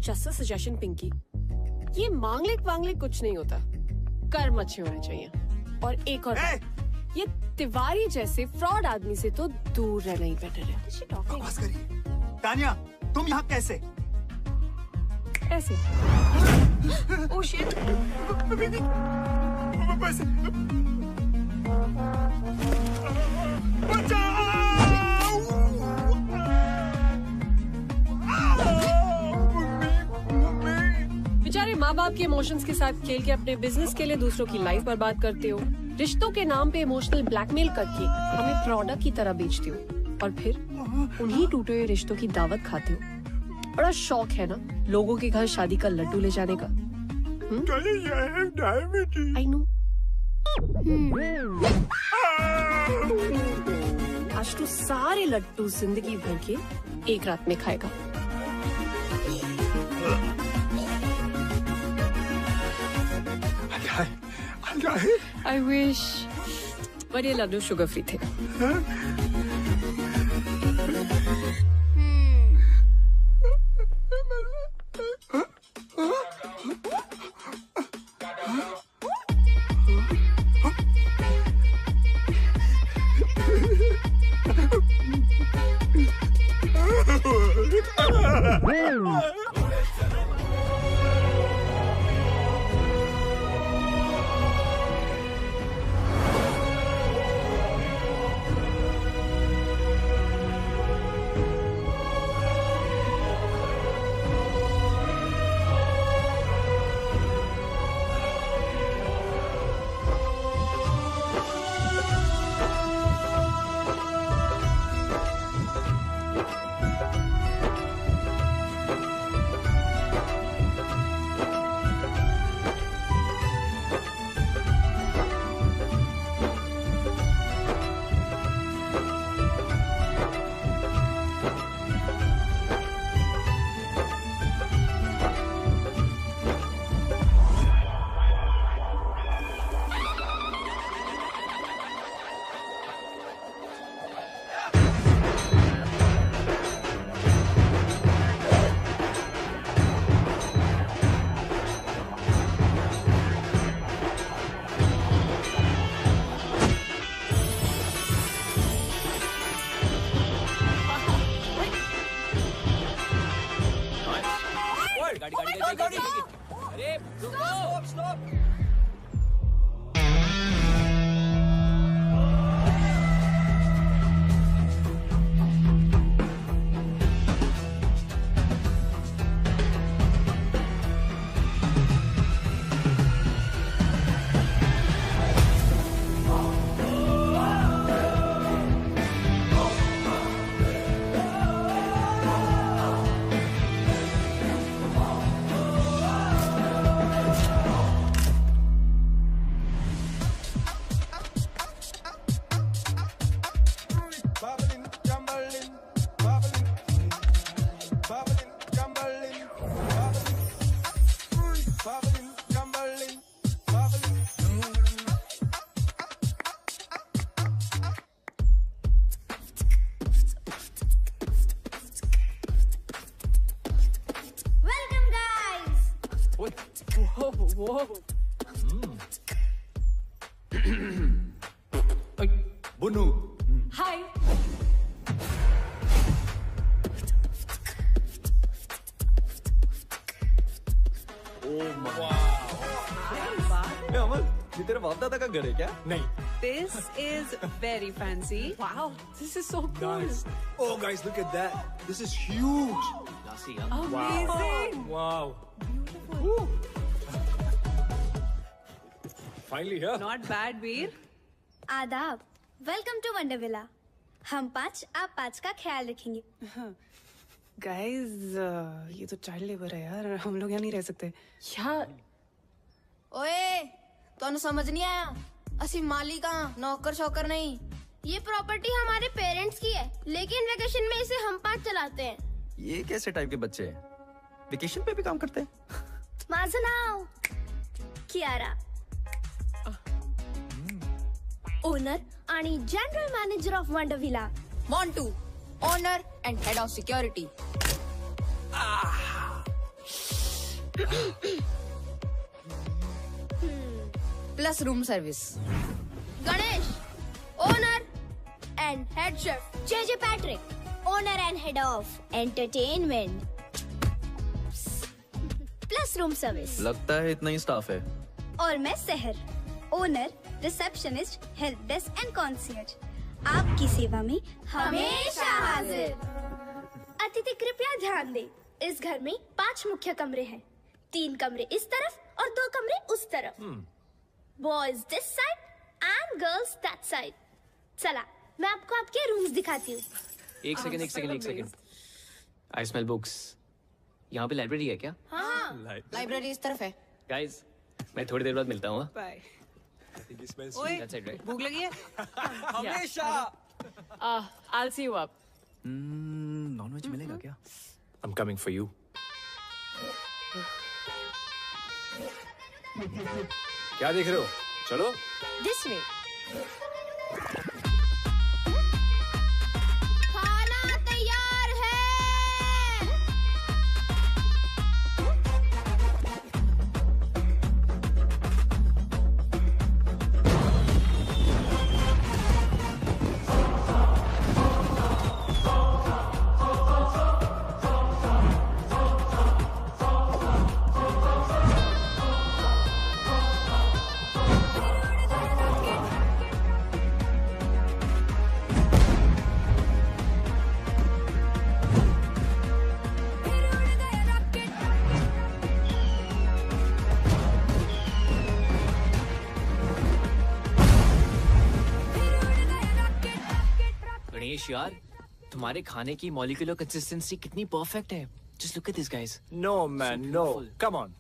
Just a suggestion Pinky, ये मांगलिक कुछ नहीं होता, कर्म अच्छे होने चाहिए। और एक और बात, ये तिवारी जैसे फ्रॉड आदमी से तो दूर रहना ही बेटर है। बकवास करिए। तानिया, तुम यहाँ कैसे? ऐसे। Oh shit. बेचारे माँ बाप के इमोशंस के साथ खेल के अपने बिजनेस के लिए दूसरों की लाइफ बर्बाद करते हो। रिश्तों के नाम पे इमोशनल ब्लैकमेल करके हमें प्रोडक्ट की तरह बेचते हो और फिर उन्हीं टूटे हुए रिश्तों की दावत खाते हो। बड़ा शौक है ना लोगों के घर शादी का लड्डू ले जाने का। I know. आज तो सारे लड्डू जिंदगी भर के एक रात में खाएगा। I wish, but ये लड्डू शुगर फ्री थे। बुनू। हाय। अमल, ये तेरे बाप दादा का घर है क्या? नहीं। This is very fancy. Wow, this is so cool. Nice. Oh guys, look at that. This is huge. Amazing. Wow. Beautiful. Finally here. Not bad, Veer. आदाब, वेलकम टू वंडरविला। हम 5 आप 5 का ख्याल रखेंगे। Guys, ये तो चाइल्ड लेबर है यार, हम लोग यहाँ नहीं रह सकते। यार ओए, तोनु समझ नहीं आया? असि मालिक नौकर शौकर नहीं। ये प्रॉपर्टी हमारे पेरेंट्स की है, लेकिन वेकेशन में इसे हम 5 चलाते हैं। ये कैसे टाइप के बच्चे हैं? वेकेशन पे भी काम करते हैं? माझं नाव कियारा, ओनर आणि general manager of Wondervilla. Montu, owner and head of security. Plus room service. Ganesh, owner and head chef. JJ Patrick, owner and head of entertainment. Plus room service. लगता है इतना ही स्टाफ है। और मैं Sehar, owner, receptionist, help desk and concierge. आपकी सेवा में हमेशा हाजिर। अतिथि कृपया ध्यान दें, इस घर में 5 मुख्य कमरे हैं। 3 कमरे इस तरफ और 2 कमरे उस तरफ। Boys this side and girls that side. चला, मैं आपको आपके रूम्स दिखाती हूँ। एक सेकंड। I smell books. यहाँ पे लाइब्रेरी है क्या? हाँ, लाइब्रेरी इस तरफ है। गाइस, मैं थोड़ी देर बाद मिलता हूँ। बाय। That's ओए, it, right? भूख लगी है? हमेशा। I'll see you up. Nonveg मिलेगा क्या? I'm coming for you. क्या देख रहे हो? चलो। This way. खाना तैयार है। गणेश यार, तुम्हारे खाने की मॉलिक्यूलर कंसिस्टेंसी कितनी परफेक्ट है। Just look at this, guys. No man, no. Come on.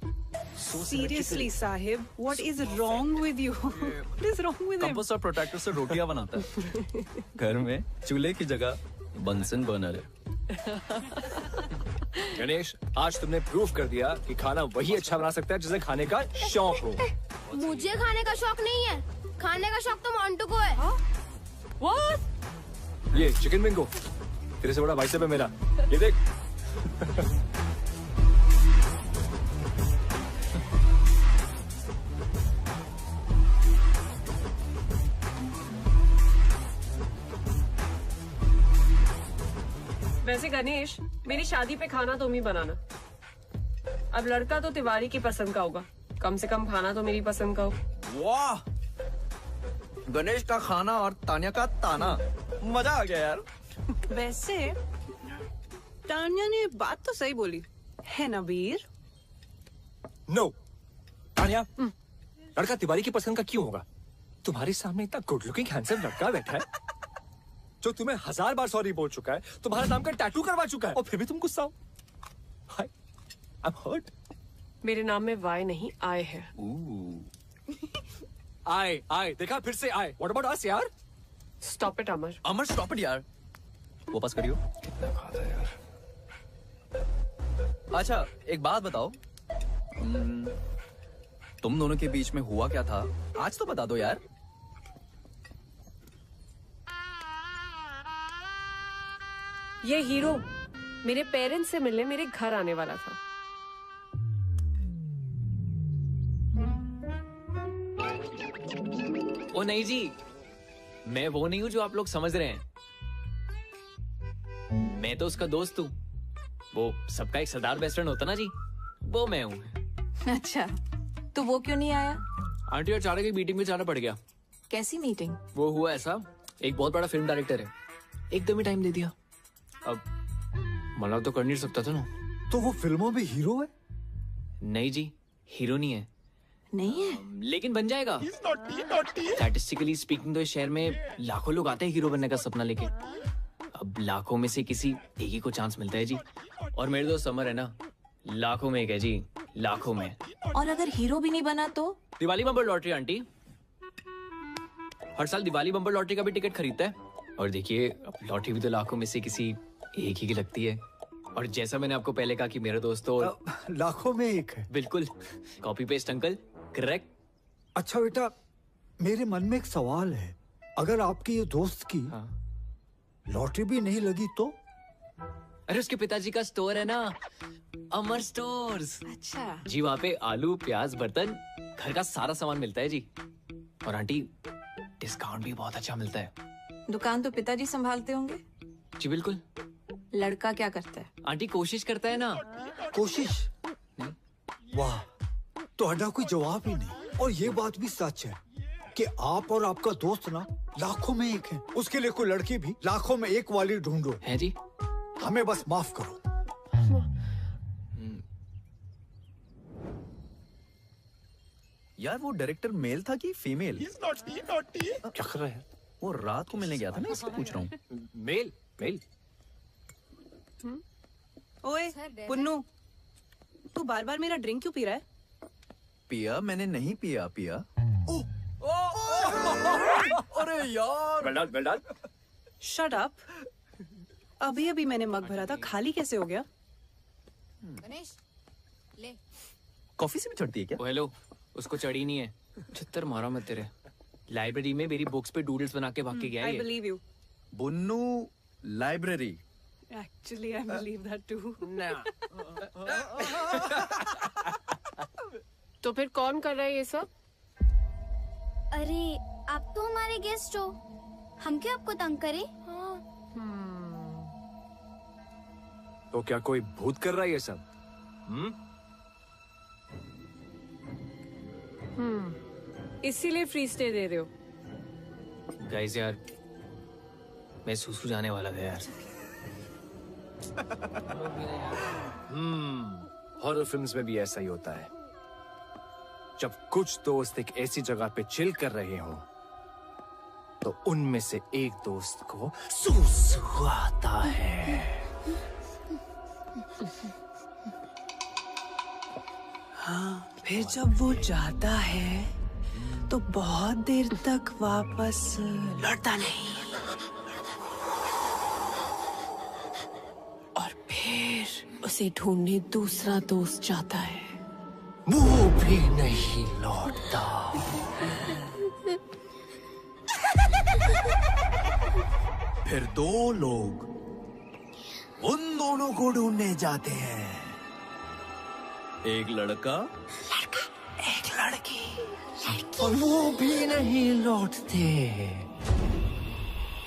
Seriously, Sahib, what is wrong with you? What is wrong with him? Compost और प्रोटेक्टर से रोटियां बनाता है। घर में चूल्हे की जगह बंसन बर्नर है। गणेश, आज तुमने प्रूव कर दिया कि खाना वही अच्छा बना सकता है जिसे खाने का शौक हो। मुझे खाने का शौक नहीं है, खाने का शौक तो मोंटू को है। What? ये चिकन बिंगो, तेरे से बड़ा भाई साहब है मेरा। ये देख। वैसे गणेश, मेरी शादी पे खाना तुम ही बनाना। अब लड़का तो तिवारी की पसंद का होगा, कम से कम खाना तो मेरी पसंद का हो। वाह, गणेश का खाना और तान्या का ताना, मजा आ गया यार। वैसे तान्या ने बात तो सही बोली है ना वीर? नो, तान्या, लड़का तिवारी की पसंद का क्यों होगा? तुम्हारे सामने इतना गुड लुकिंग हैंडसम लड़का बैठा है जो तुम्हें 1000 बार सॉरी बोल चुका है, तुम्हारे नाम का टैटू करवा चुका है, और फिर भी तुम गुस्सा हो। हाय, आई एम हर्ट। मेरे नाम में वाई नहीं आए है। आए, देखा, फिर से आए। व्हाट अबाउट अस यार? Stop it Amar. Amar stop it यार, वापस करियो। कितना खाता है यार। अच्छा, एक बात बताओ, तुम दोनों के बीच में हुआ क्या था आज तो बता दो यार। ये हीरो मेरे पेरेंट्स से मिलने मेरे घर आने वाला था। ओ नहीं जी, मैं वो नहीं हूँ जो आप लोग समझ रहे हैं। मैं तो उसका दोस्त हूँ। वो सबका एक सरदार बेस्ट फ्रेंड होता ना जी, वो मैं हूँ। अच्छा, तो वो क्यों नहीं आया? आंटी और चारा की मीटिंग में जाना पड़ गया। कैसी मीटिंग? वो हुआ ऐसा, एक बहुत बड़ा फिल्म डायरेक्टर है, एकदम ही टाइम दे दिया। अब मना तो कर नहीं सकता था ना। तो वो फिल्मों में हीरो है? नहीं जी, हीरो नहीं है। नहीं है? लेकिन बन जाएगा। स्टैटिस्टिकली स्पीकिंग तो इस शहर में लाखों लोग आते हैं हीरो बनने का सपना लेके। अब लाखों में से किसी एक ही को चांस मिलता है जी। और मेरे दोस्त समर है ना, लाखों में एक है जी, लाखों में। और अगर हीरो भी नहीं बना तो? दिवाली बम्पर लॉटरी आंटी, हर साल दिवाली बम्पर लॉटरी का भी टिकट खरीदता है। और देखिए, अब लॉटरी भी तो लाखों में से किसी एक ही की लगती है। और जैसा मैंने आपको पहले कहा कि मेरे दोस्तों लाखों में एक है। बिल्कुल, कॉपी पेस्ट अंकल, करेक्ट। अच्छा बेटा, मेरे मन में एक सवाल है, अगर आपके ये दोस्त की लॉटरी भी नहीं लगी तो? अरे उसके पिताजी का स्टोर है ना, अमर स्टोर्स। अच्छा। जी वहाँ पे आलू, प्याज, बर्तन, घर का सारा सामान मिलता है जी। और आंटी डिस्काउंट भी बहुत अच्छा मिलता है। दुकान तो पिताजी संभालते होंगे। जी बिल्कुल। लड़का क्या करता है? आंटी कोशिश करता है ना। कोशिश? वाह, तो हड्डा कोई जवाब ही नहीं। और ये बात भी सच है कि आप और आपका दोस्त ना लाखों में एक है। उसके लिए कोई लड़की भी लाखों में एक वाली ढूंढो। है जी। हमें बस माफ करो। यार वो डायरेक्टर मेल था कि फीमेल? क्या कर रहा है? वो रात को मिलने गया था ना, इसलिए पूछ रहा हूँ। मेल मेल। ओए पुन्नू, तू बार बार मेरा ड्रिंक क्यों पी रहा है? पिया मैंने नहीं पिया। पिया अरे यार। Well done. Shut up. अभी अभी मैंने मग भरा था, खाली कैसे हो गया? गणेश ले। कॉफी से भी चढ़ती है क्या? हेलो, उसको चढ़ी नहीं है। छित्तर मारा मत तेरे। लाइब्रेरी में मेरी बुक्स पे डूडल्स बना के भाग के गया आई ये। Believe you. Bunnu library. Actually I believe that too. तो फिर कौन कर रहा है ये सब? अरे आप तो हमारे गेस्ट हो, हम क्यों आपको तंग करें? तो क्या कोई भूत कर रहा है ये सब? इसीलिए फ्री स्टे दे रहे हो? गाइस यार, मैं सुसु जाने वाला था यार। हॉरर फिल्म्स में भी ऐसा ही होता है। जब कुछ दोस्त एक ऐसी जगह पे चिल कर रहे हो तो उनमें से एक दोस्त को सुसु आता है। हाँ, फिर जब वो जाता है तो बहुत देर तक वापस लौटता नहीं। और फिर उसे ढूंढने दूसरा दोस्त जाता है। वो भी नहीं लौटता। फिर दो लोग उन दोनों को ढूंढने जाते हैं। एक लड़का एक लड़की। और वो भी नहीं लौटते।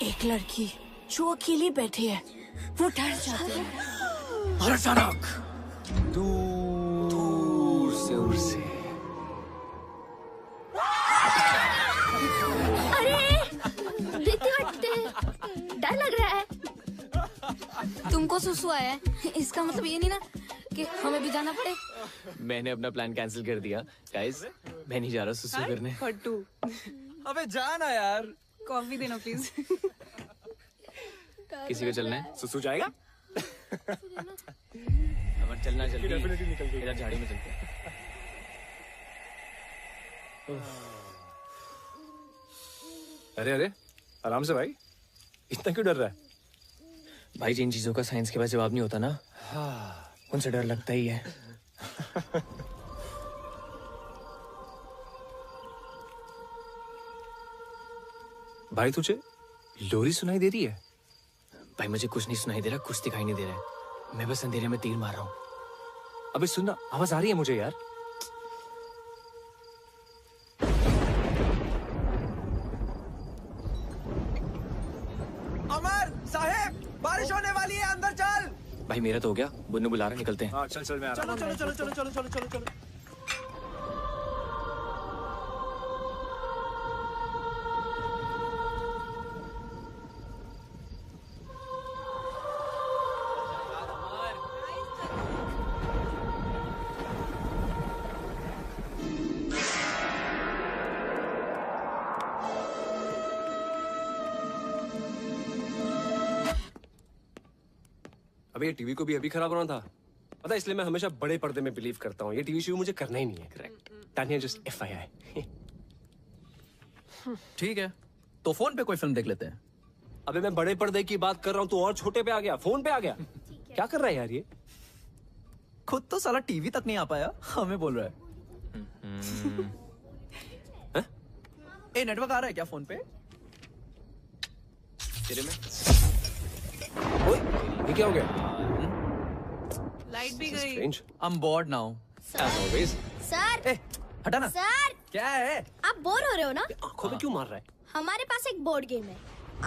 एक लड़की जो अकेली बैठी है, वो डर जाती है। और अचानक दूर से उड़ से देखते हटते, डर लग रहा है। तुमको सुसु आया है, इसका मतलब ये नहीं ना कि हमें भी जाना पड़े। मैंने अपना प्लान कैंसिल कर दिया। गाइस, मैं नहीं जा रहा सुसु करने। फट्टू, अबे जाना यार। कॉफी देना प्लीज। किसी को चलना है? सुसु जाएगा? अगर चलना जल्दी, इधर झाड़ी में चलते हैं। अरे आराम से भाई, इतना क्यों डर रहा है? भाई जिन चीजों का साइंस के पास जवाब नहीं होता ना, उनसे डर लगता ही है। भाई तुझे लोरी सुनाई दे रही है? भाई मुझे कुछ नहीं सुनाई दे रहा, कुछ दिखाई नहीं दे रहा है। मैं बस अंधेरे में तीर मार रहा हूँ। अबे सुनना, आवाज आ रही है मुझे यार। अमर साहेब, बारिश होने वाली है, अंदर चल। भाई मेरा तो हो गया, बुन्नू बुला रहा, निकलते हैं। हाँ चल मैं आ रहा हूँ। चलो। अबे ये टीवी को भी अभी खराब होना था, पता है, इसलिए मैं हमेशा बड़े पर्दे में बिलीव करता हूँ। ये टीवी शो मुझे करना ही नहीं है। करेक्ट। Tania just FYI। ठीक है, तो फोन पे कोई फिल्म देख लेते हैं। अबे मैं बड़े पर्दे की बात कर रहा हूँ, तू और छोटे पे आ गया, फोन पे आ गया। क्या कर रहा है यार ये? खुद तो साला टीवी तक नहीं आ पाया, हमें बोल रहा है। ए नेटवर्क आ रहा है क्या फोन पे? तेरे में ओए, ये क्या हो गया? लाइट भी गई। Strange. I'm bored now. As always. Sir हटा ना। सर क्या है? आप बोर हो रहे हो ना? आंखों में क्यों मार रहा है? हमारे पास एक बोर्ड गेम है।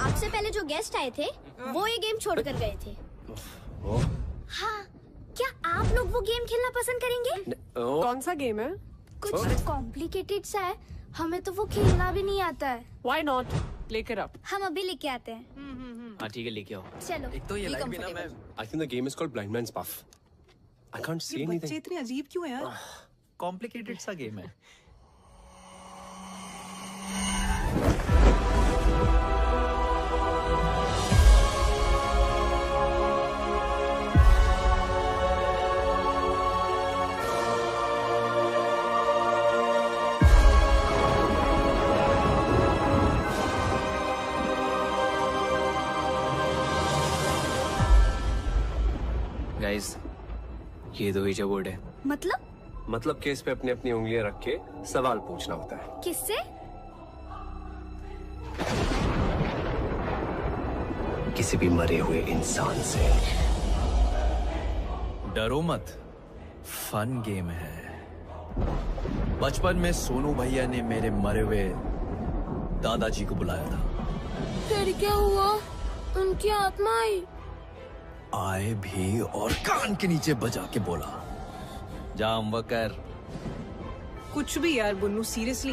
आपसे पहले जो गेस्ट आए थे वो ये गेम छोड़ कर गए थे। हाँ, क्या आप लोग वो गेम खेलना पसंद करेंगे? कौन सा गेम है? कुछ कॉम्प्लिकेटेड सा है, हमें तो वो खेलना भी नहीं आता है। Why not? लेकर आप। हम अभी लेके आते हैं। हाँ ठीक है, लेके आओ। चलो। एक तो ये लाइट भी ना मैं I think the game is called Blind Man's Buff. I can't see ये anything. बच्चे इतने अजीब क्यों हैं यार? कॉम्प्लिकेटेड सा गेम है। गाइस, ये दो ही बोर्ड है। मतलब कि इस पे अपनी अपनी उंगलियां रख के सवाल पूछना होता है। किससे? किसी भी मरे हुए इंसान से। डरो मत, फन गेम है। बचपन में सोनू भैया ने मेरे मरे हुए दादाजी को बुलाया था। फिर क्या हुआ? उनकी आत्मा आई। आए भी और कान के नीचे बजा के बोला, जाम वकर। कुछ भी यार बुन्नू, सीरियसली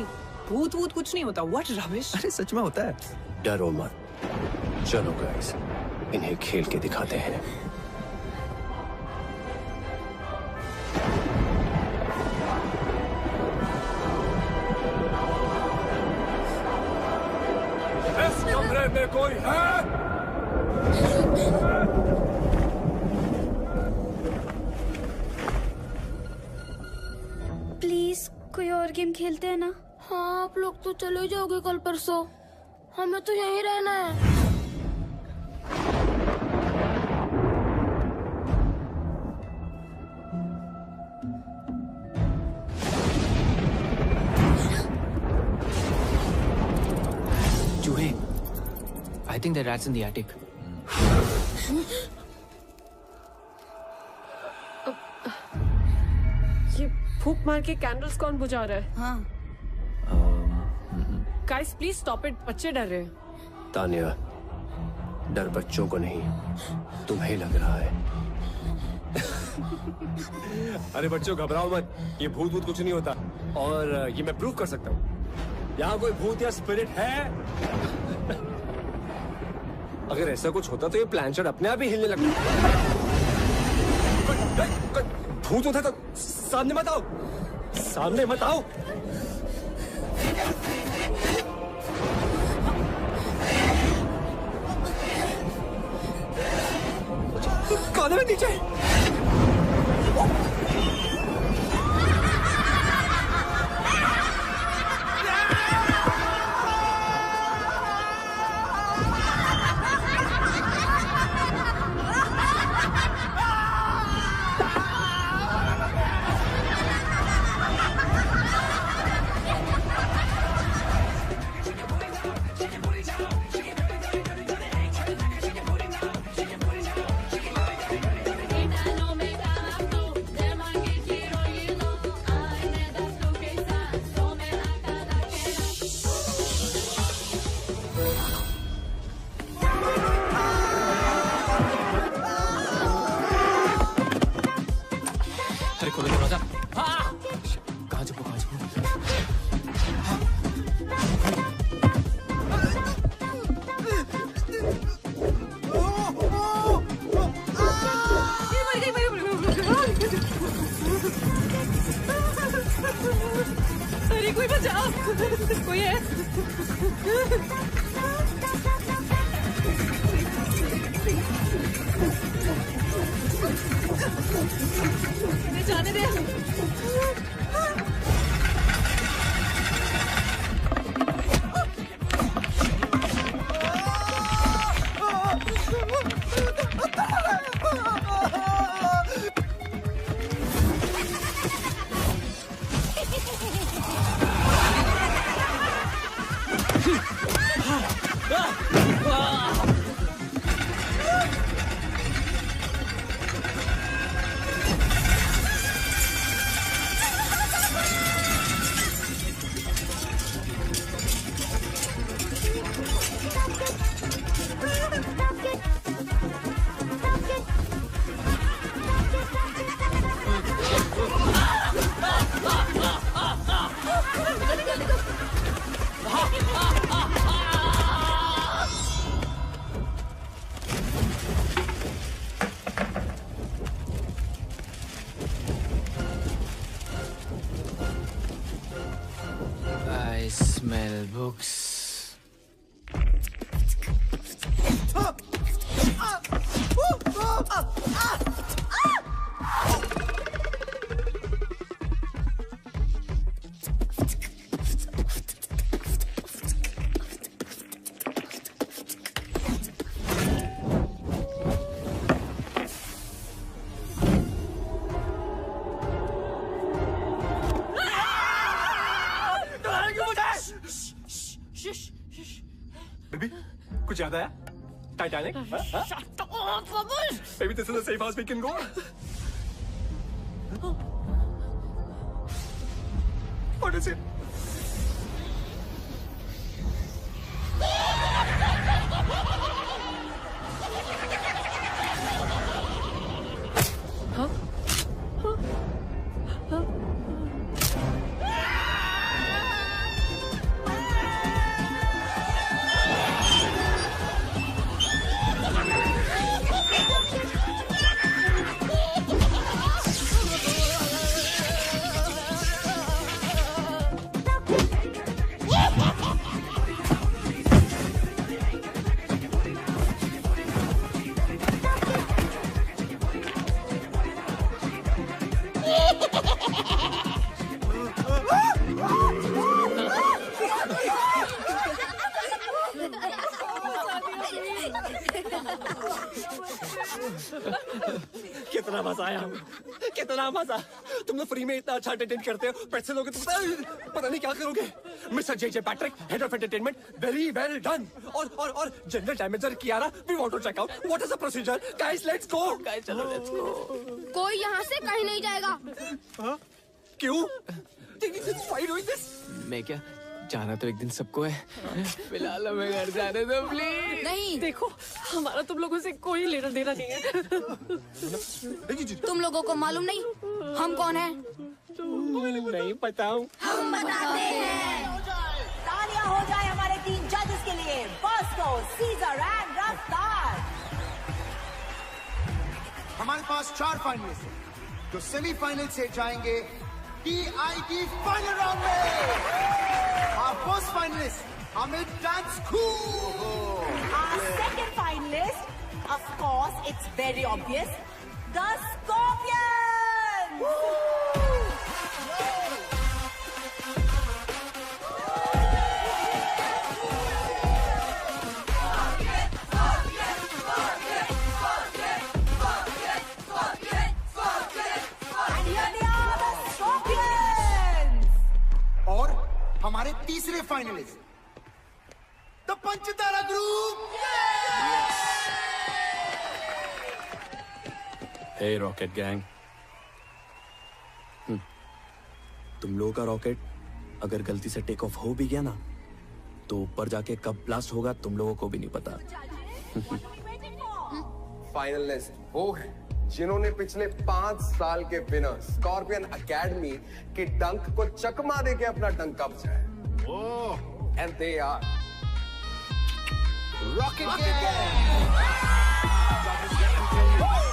भूत वूत कुछ नहीं होता। What rubbish. अरे सच में होता है। डरो मत, चलो गाइस, इन्हें खेल के दिखाते हैं। इस कमरे में कोई है? प्लीज कोई और गेम खेलते हैं ना? हाँ, आप लोग तो चले जाओगे कल परसों, हमें तो यहीं रहना है। चूहे, I think the rat's in the attic. ये फूंक मार के कैंडल्स कौन बुझा रहा है? हाँ। गाइस प्लीज स्टॉप इट, बच्चे डर रहे हैं। तानिया, डर बच्चों को नहीं, तुम्हें लग रहा है। अरे बच्चों घबराओ मत, ये भूत भूत कुछ नहीं होता, और ये मैं प्रूव कर सकता हूँ। यहाँ कोई भूत या स्पिरिट है? अगर ऐसा कुछ होता तो ये प्लानचेट अपने आप ही हिलने लगता। भूत होता तो सामने मत आओ, सामने मत आओ। कोने में नीचे। अरे खोलो दरवाजा। हाँ! कहाँ छुपो, कहाँ छुपो? अरे कोई बचाओ, कोई है? जाने दे। smell books. बेबी कुछ याद आया? Titanic? Maybe this is the safe house we can go. What is it? कितना मजा आया, कितना मजा। तुम लोग फ्री में इतना अच्छा एंटरटेन करते हो, पैसे लोगे तो पता नहीं क्या करोगे। Mister J Patrick, head of entertainment, very well done. और general damager Kiara, we want to check out what is the procedure. Guys let's go. Guys चलो लेट्स गो। कोई यहाँ से कहीं नहीं जाएगा। क्यों? Why doing this? मैं क्या जाना तो एक दिन सबको है, फिलहाल हमें घर जाने दो प्लीज। नहीं देखो हमारा तुम लोगों से कोई लेना देना नहीं है। तुम लोगों को मालूम नहीं हम कौन हैं? नहीं पता हूँ। हम बताते हैं। तालियां हो जाए हमारे 3 जजेस के लिए, बॉस्को, सीजर एंड रफ्तार। हमारे पास 4 फाइनलिस्ट हैं जो सेमीफाइनल से जाएंगे TIT फाइनल राउंड में। Our first finalist, Amit Dance Cool. Our second finalist, of course, it's very obvious, the Scorpions. And here they are, the Scorpions. और हमारे तीसरे finalist, the Panchtara group. Hey rocket gang, तुम लोगों का rocket अगर गलती से टेक ऑफ हो भी गया ना, तो ऊपर जाके कब ब्लास्ट होगा तुम लोगों को भी नहीं पता। फाइनलिस्ट वो है जिन्होंने पिछले 5 साल के विनर स्कॉर्पियन एकेडमी के डंक को चकमा देके अपना डंका बचाया। And they are rocket gang.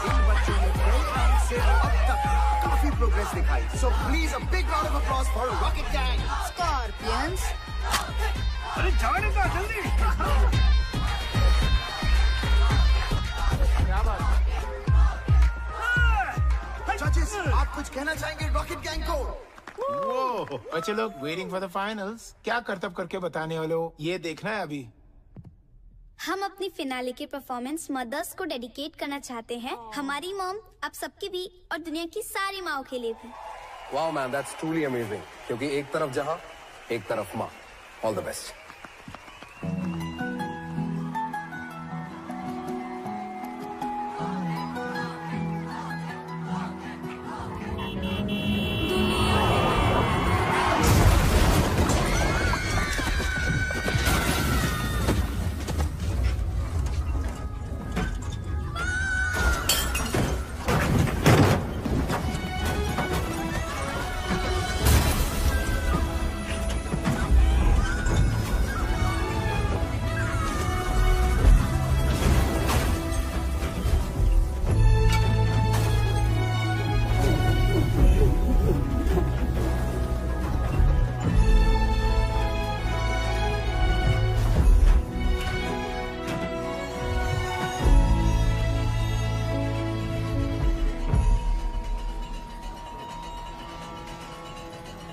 इन बच्चों ने प्रोग्राम से अब तक काफी प्रोग्रेस दिखाई। So please a big round of applause for rocket gang. Scorpions. अरे जाने का जल्दी। जजेस, आप कुछ कहना चाहेंगे रॉकेट गैंग को? वो बच्चे लोग वेटिंग फॉर द फाइनल्स, क्या करतब करके बताने वाले हो, ये देखना है अभी। हम अपनी फिनाले के परफॉर्मेंस मदर्स को डेडिकेट करना चाहते हैं। हमारी मॉम, आप सबकी भी और दुनिया की सारी माओ के लिए भी। Wow man, that's truly amazing. क्योंकि एक तरफ जहां, एक तरफ मां। All the best.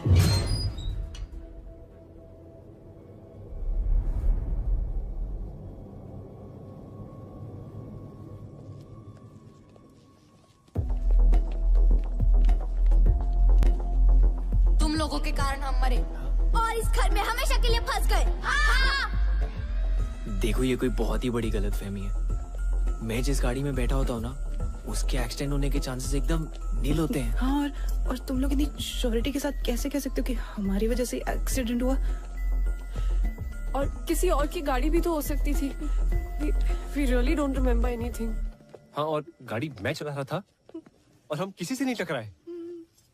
तुम लोगों के कारण हम मरे और इस घर में हमेशा के लिए फंस गए। देखो ये कोई बहुत ही बड़ी गलतफहमी है। मैं जिस गाड़ी में बैठा होता हूँ ना, उसके एक्सीडेंट होने के चांसेस एकदम नील होते हैं। हाँ, और तुम लोग इतनी श्योरिटी के साथ कैसे कह सकते हो कि हमारी वजह से एक्सीडेंट हुआ? और किसी और की गाड़ी भी तो हो सकती थी। We really don't remember anything. हाँ, और गाड़ी मैं चला रहा था और हम किसी से नहीं टकराए।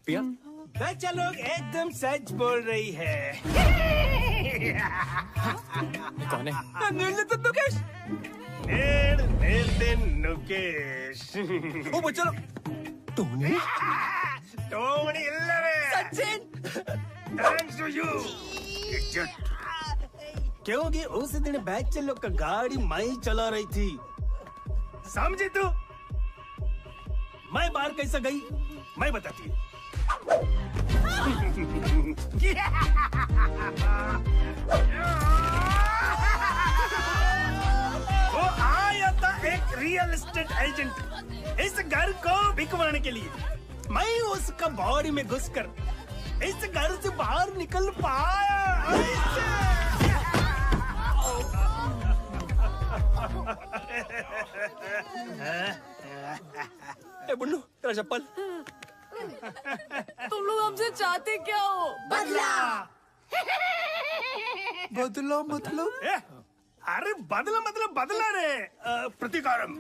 पिया? बच्चा लोग एकदम सच बोल रही है। कौन है? नुकेश। नुकेश। ओ बच्चा लोग। टोनी? टोनी इल्लरे। सचिन। Thanks to you. क्योंकि उस दिन बच्चे लोग का गाड़ी मैं ही चला रही थी, समझी तू? मैं बाहर कैसे गई मैं बताती हूँ। वो आया था एक रियल एस्टेट एजेंट इस घर को बिकवाने के लिए। मैं उसका बॉडी में घुसकर इस घर से बाहर निकल पाया। ए बुन्नू, तेरा चप्पल। तुम लोग हमसे चाहते क्या हो? बदला। बदला मतलब? अरे बदला मतलब बदला रे, प्रतिकारम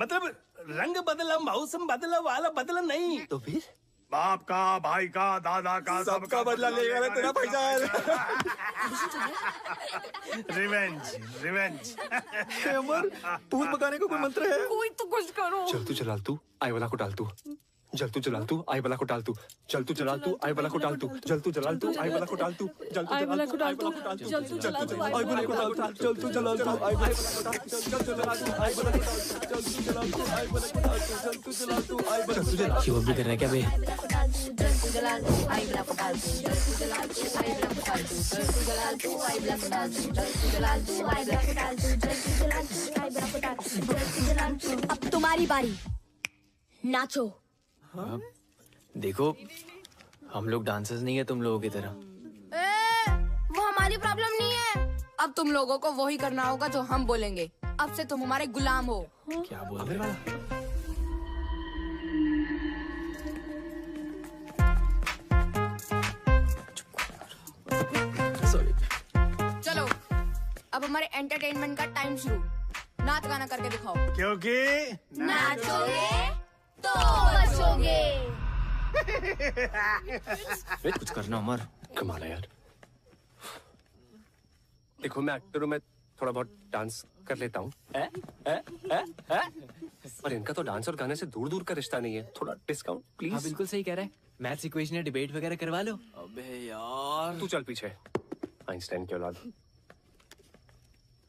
मतलब रंग बदला, मौसम बदला वाला बदला नहीं। तो फिर बाप का, भाई का, दादा का, सबका बदला लेगा ना तेरा भाईजान। Revenge revenge. अमर, भूत भगाने का कोई मंत्र है? कोई तो कुछ करो। चल तू जलाल तू, आई वाला को डाल तू। जल तू जलाल तू, आई वाला को डाल तू। चल तू जलाल तू, आई वाला को डाल तू। जल तू जलाल तू, आई वाला को डाल तू। जल तू जलाल तू, आई वाला को डाल तू। जल तू जलाल तू, आई वाला को डाल तू। जल तू जलाल तू, आई वाला को डाल तू। जल तू जलाल तू, आई वाला को डाल तू। जल तू जलाल तू, आई वाला को डाल तू। जल तू जलाल तू, आई वाला को डाल तू। क्यों भी कर रहा है क्या बे? अब तुम्हारी बारी, नाचो। देखो हम लोग डांसर्स नहीं है तुम लोगों की तरह। वो हमारी प्रॉब्लम नहीं है। अब तुम लोगों को वही करना होगा जो हम बोलेंगे। अब से तुम हमारे गुलाम हो। क्या बोल रहे हो? चलो अब हमारे एंटरटेनमेंट का टाइम शुरू। नाच गाना करके दिखाओ। क्योंकि नाचोगे तो बचोगे। कुछ करना अमर। कमाल है यार। देखो मैं एक्टर हूँ, मैं थोड़ा बहुत डांस कर लेता हूँ। पर इनका तो डांस और गाने से दूर दूर का रिश्ता नहीं है। थोड़ा डिस्काउंट प्लीज। हाँ बिल्कुल सही कह रहा है। मैथ्स इक्वेशन या डिबेट वगैरह करवा लो। अबे यार तू चल पीछे, आइंस्टाइन की औलाद।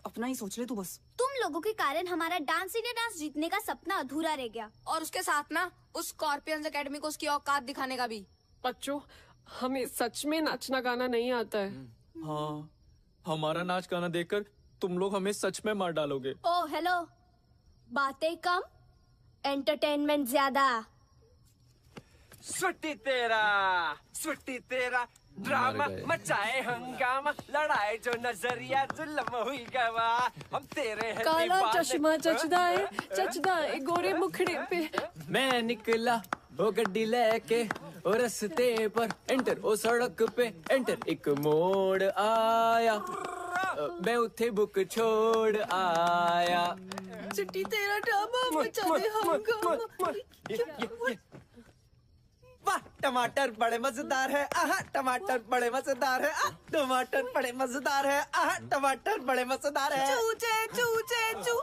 अपना ही सोच ले तू बस। तुम लोगों के कारण हमारा डांस इंडिया डांस जीतने का सपना अधूरा रह गया। और उसके साथ ना उस स्कॉर्पियंस एकेडमी को उसकी औकात दिखाने का भी। बच्चों, हमें सच में नाचना गाना नहीं आता है। हाँ, हमारा नाच गाना देखकर तुम लोग हमें सच में मार डालोगे। ओ हेलो, बातें कम एंटरटेनमेंट ज्यादा। सुट्टी तेरा ड्रामा मचाए हंगामा, लड़ाई जो नजरिया जुल्म हुई गवा, हम तेरे हैं काला दीवाने। चश्मा चचदा है गोरे मुखड़े पे। मैं निकला वो गड्डी लेके ओ रस्ते पर एंटर ओ सड़क पे एंटर एक मोड़ आया, मैं उठे बुक छोड़ आया। चिट्टी तेरा ड्रामा मचाए हंगामा। वाह टमाटर बड़े मजेदार है, आहा टमाटर बड़े मजेदार है, आह टमाटर बड़े मजेदार है, आहा टमाटर बड़े मजेदार है। चूचे चूचे चू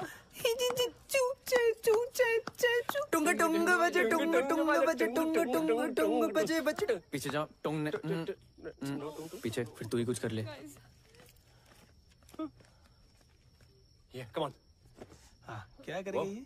टुंग टुंग बजे टुंग टुंग बजे टुंग टुंग टुंग बजे बजे। पीछे जाओ टोंग ने पीछे, फिर तू ही कुछ कर ले। ये कम ऑन। क्या करेगी?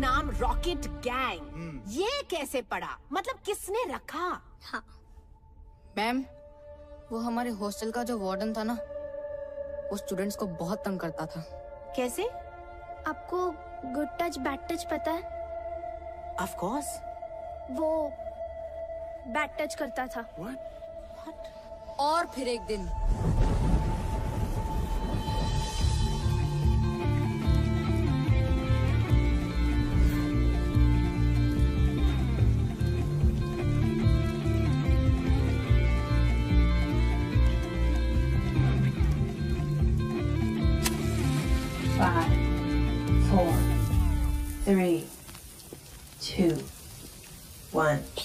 नाम रॉकेट गैंग ये कैसे पड़ा? मतलब किसने रखा? हाँ मैम, वो हमारे हॉस्टल का जो वार्डन था ना, वो स्टूडेंट्स को बहुत तंग करता था। कैसे? आपको गुड टच बैड टच पता है? Of course. वो बैड टच करता था। और फिर एक दिन Five, 4, 3, 2, 1.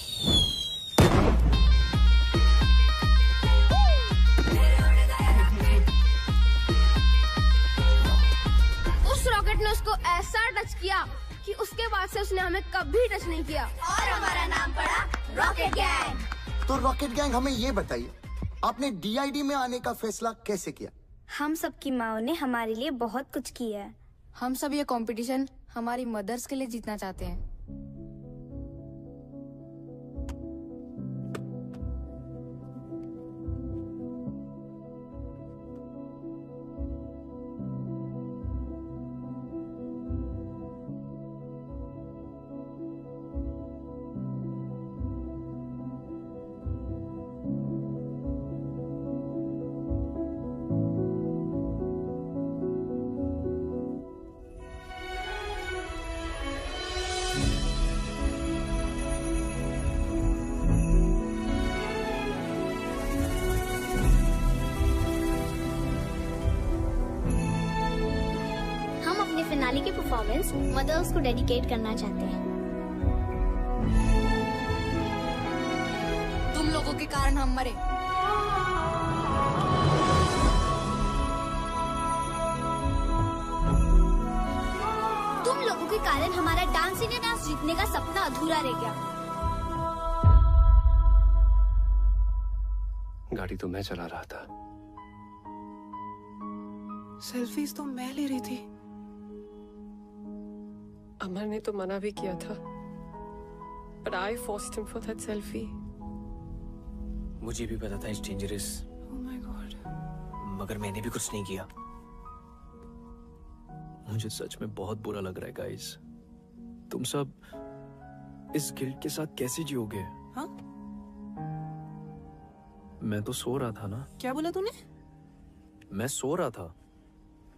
उस रॉकेट ने उसको ऐसा टच किया कि उसके बाद से उसने हमें कभी टच नहीं किया और हमारा नाम पड़ा रॉकेट गैंग। तो रॉकेट गैंग, हमें ये बताइए, आपने DID में आने का फैसला कैसे किया? हम सबकी माओ ने हमारे लिए बहुत कुछ किया है। हम सब ये कंपटीशन हमारी मदर्स के लिए जीतना चाहते हैं। फिनाले की परफॉर्मेंस मदर्स को डेडिकेट करना चाहते हैं। तुम लोगों के कारण हम मरे। तुम लोगों के कारण हमारा डांस इंडिया डांस जीतने का सपना अधूरा रह गया। गाड़ी तो मैं चला रहा था। सेल्फीज तो मैं ले रही थी। अमर ने तो मना भी किया था, but I forced him for that selfie. मुझे भी पता था it's dangerous. Oh my God. मगर मैंने भी कुछ नहीं किया। मुझे सच में बहुत बुरा लग रहा है गाइस। तुम सब इस गिल्ट के साथ कैसे जियोगे? हाँ? मैं तो सो रहा था ना। क्या बोला तूने? मैं सो रहा था।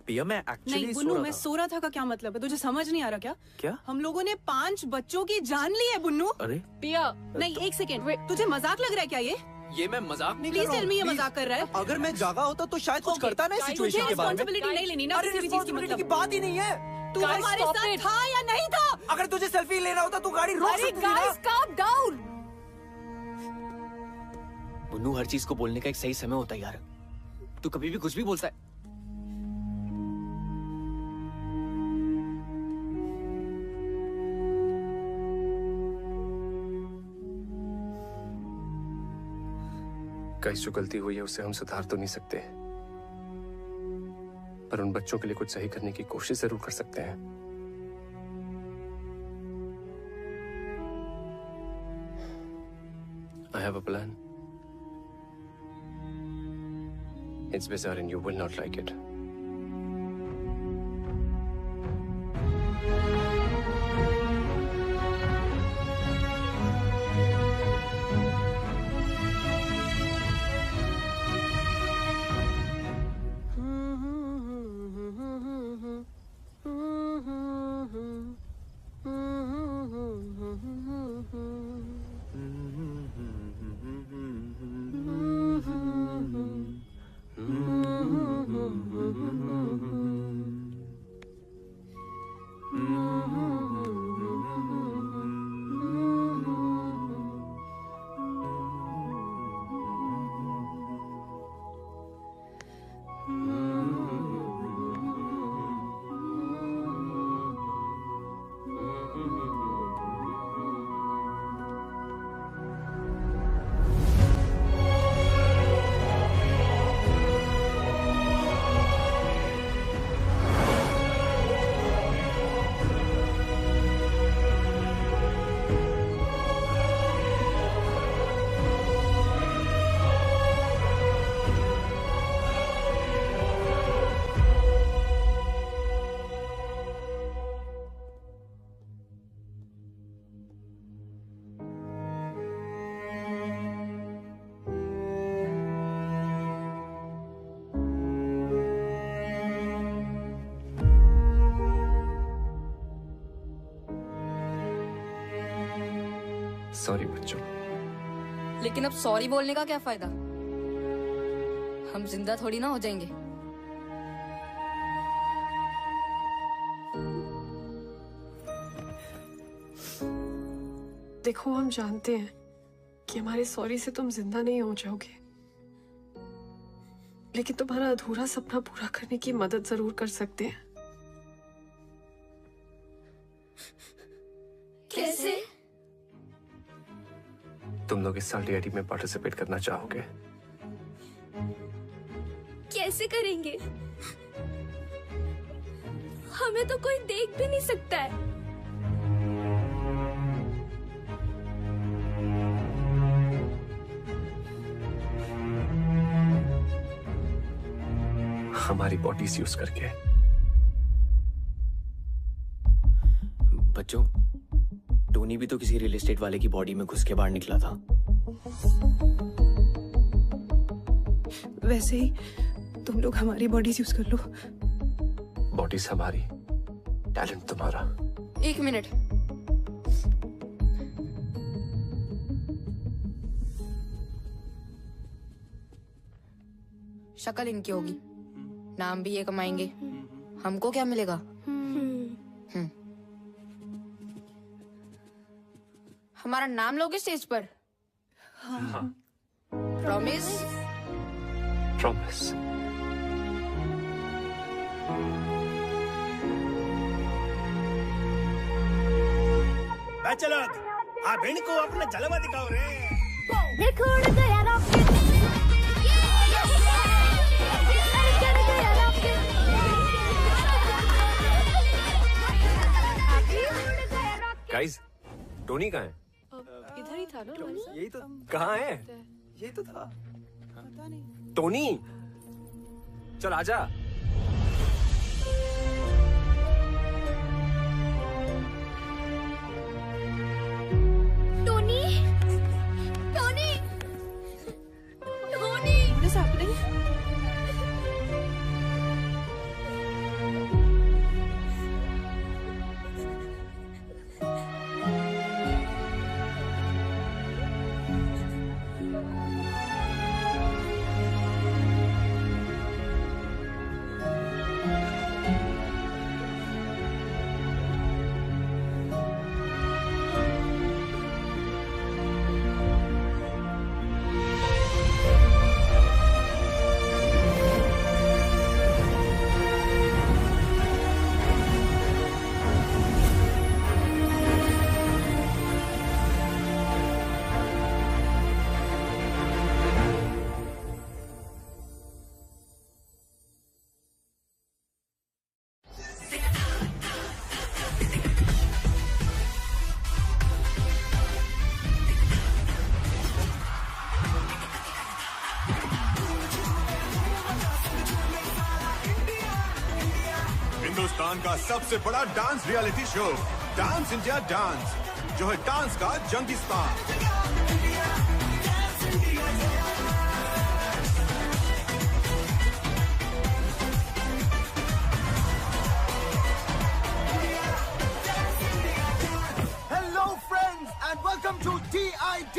पिया, मैं एक्चुअली नहीं बुन्नू, मैं सो रहा था का क्या मतलब है? तुझे समझ नहीं आ रहा क्या? क्या? हम लोगों ने 5 बच्चों की जान ली है बुन्नू। अरे पिया, नहीं एक सेकेंड, तुझे मजाक लग रहा है क्या ये मैं मजाक नहीं कर प्लीज रहा हूँ। टेल मी ये मजाक कर रहा है? अगर मैं जागा होता तो शायद कुछ करता ना इस सिचुएशन के बारे में। रिस्पांसिबिलिटी नहीं लेनी ना अरे किसी भी चीज की, रिस्पांसिबिलिटी की मतलब बात ही नहीं है। तू हमारे साथ था या नहीं था? अगर तुझे सेल्फी लेना होता तो गाड़ी रोक सकती थी ना। Guys calm down. बुन्नू, हर चीज को बोलने का एक सही समय होता है यार। तू कभी भी कुछ भी बोलता है। गाइस, जो गलती हुई है उसे हम सुधार तो नहीं सकते, पर उन बच्चों के लिए कुछ सही करने की कोशिश जरूर कर सकते हैं। I have a plan. It's bizarre and you will not like it. Sorry बच्चों। लेकिन अब सॉरी बोलने का क्या फायदा? हम जिंदा थोड़ी ना हो जाएंगे। देखो, हम जानते हैं कि हमारे सॉरी से तुम जिंदा नहीं हो जाओगे, लेकिन तुम्हारा अधूरा सपना पूरा करने की मदद जरूर कर सकते हैं। कैसे? तुम लोग इस साल DID में पार्टिसिपेट करना चाहोगे? कैसे करेंगे? हमें तो कोई देख भी नहीं सकता है। हमारी बॉडीज यूज करके। बच्चों, टोनी भी तो किसी रियल एस्टेट वाले की बॉडी में घुस के बाहर निकला था। वैसे ही तुम लोग हमारी बॉडीज यूज कर लो। बॉडीज हमारी, टैलेंट तुम्हारा। 1 मिनट। शक्ल इनकी होगी, नाम भी ये कमाएंगे, हमको क्या मिलेगा? हमारा नाम लोगे स्टेज पर? हाँ। प्रॉमिस? प्रॉमिस। चलो, आप इनको अपना जलवा दिखाओ रे। देखो उड़ गया रॉकेट। गाइस, टोनी कहाँ है? इधर ही था ना? यही तो। कहाँ है? यही तो था। टोनी, चल आजा। Tony, Tony, Tony. What is happening? Hindustan का सबसे बड़ा dance reality show dance India dance, जो है डांस का Jangistan. Hello friends and welcome to DID,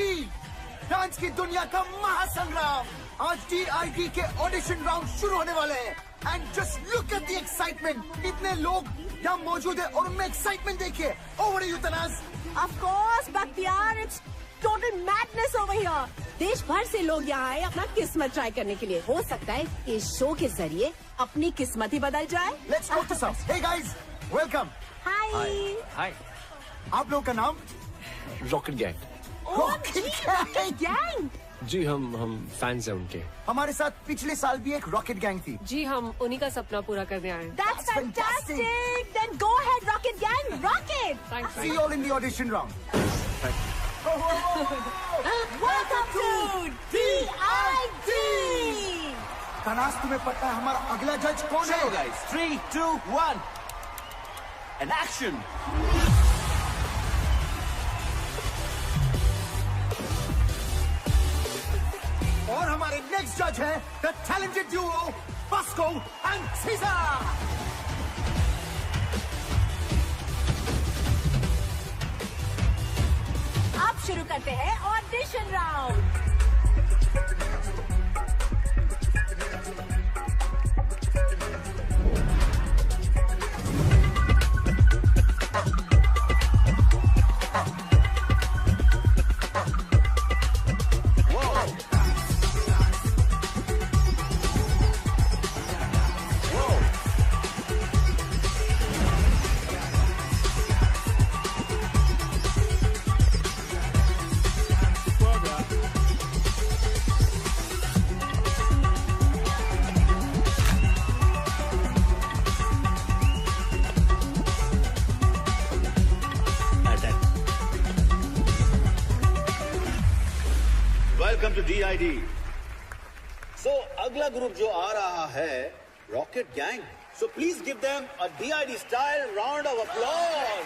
dance की दुनिया का महासंग्राम। आज DID के ऑडिशन राउंड शुरू होने वाले हैं and just look at the excitement. इतने लोग यहाँ मौजूद है और उनमें एक्साइटमेंट देखिए। Over you Tanaz. Of course, Bakhtiar, it's total madness over here. देश भर से लोग यहाँ आए अपना किस्मत ट्राई करने के लिए। हो सकता है इस शो के जरिए अपनी किस्मत ही बदल जाए। Let's go to some. Hey guys, welcome. Hi. हाय। आप लोगों का नाम? Rocket gang. Rocket gang? जी, हम फैंस हैं उनके। हमारे साथ पिछले साल भी एक रॉकेट गैंग थी। जी, हम उन्हीं का सपना पूरा करने आए हैं। That's fantastic. Then go ahead, Rocket Gang. Rocket. Thanks. See you all in the audition round. Welcome to DID. Tanaz, तुम्हें पता है हमारा अगला जज कौन है? guys, 3, 2, 1 and action. और हमारे नेक्स्ट जज है the talented duo Bosco and Caesar. अब शुरू करते हैं audition round. Welcome to DID। So अगला ग्रुप जो आ रहा है Rocket Gang. So please give them a DID style round of applause.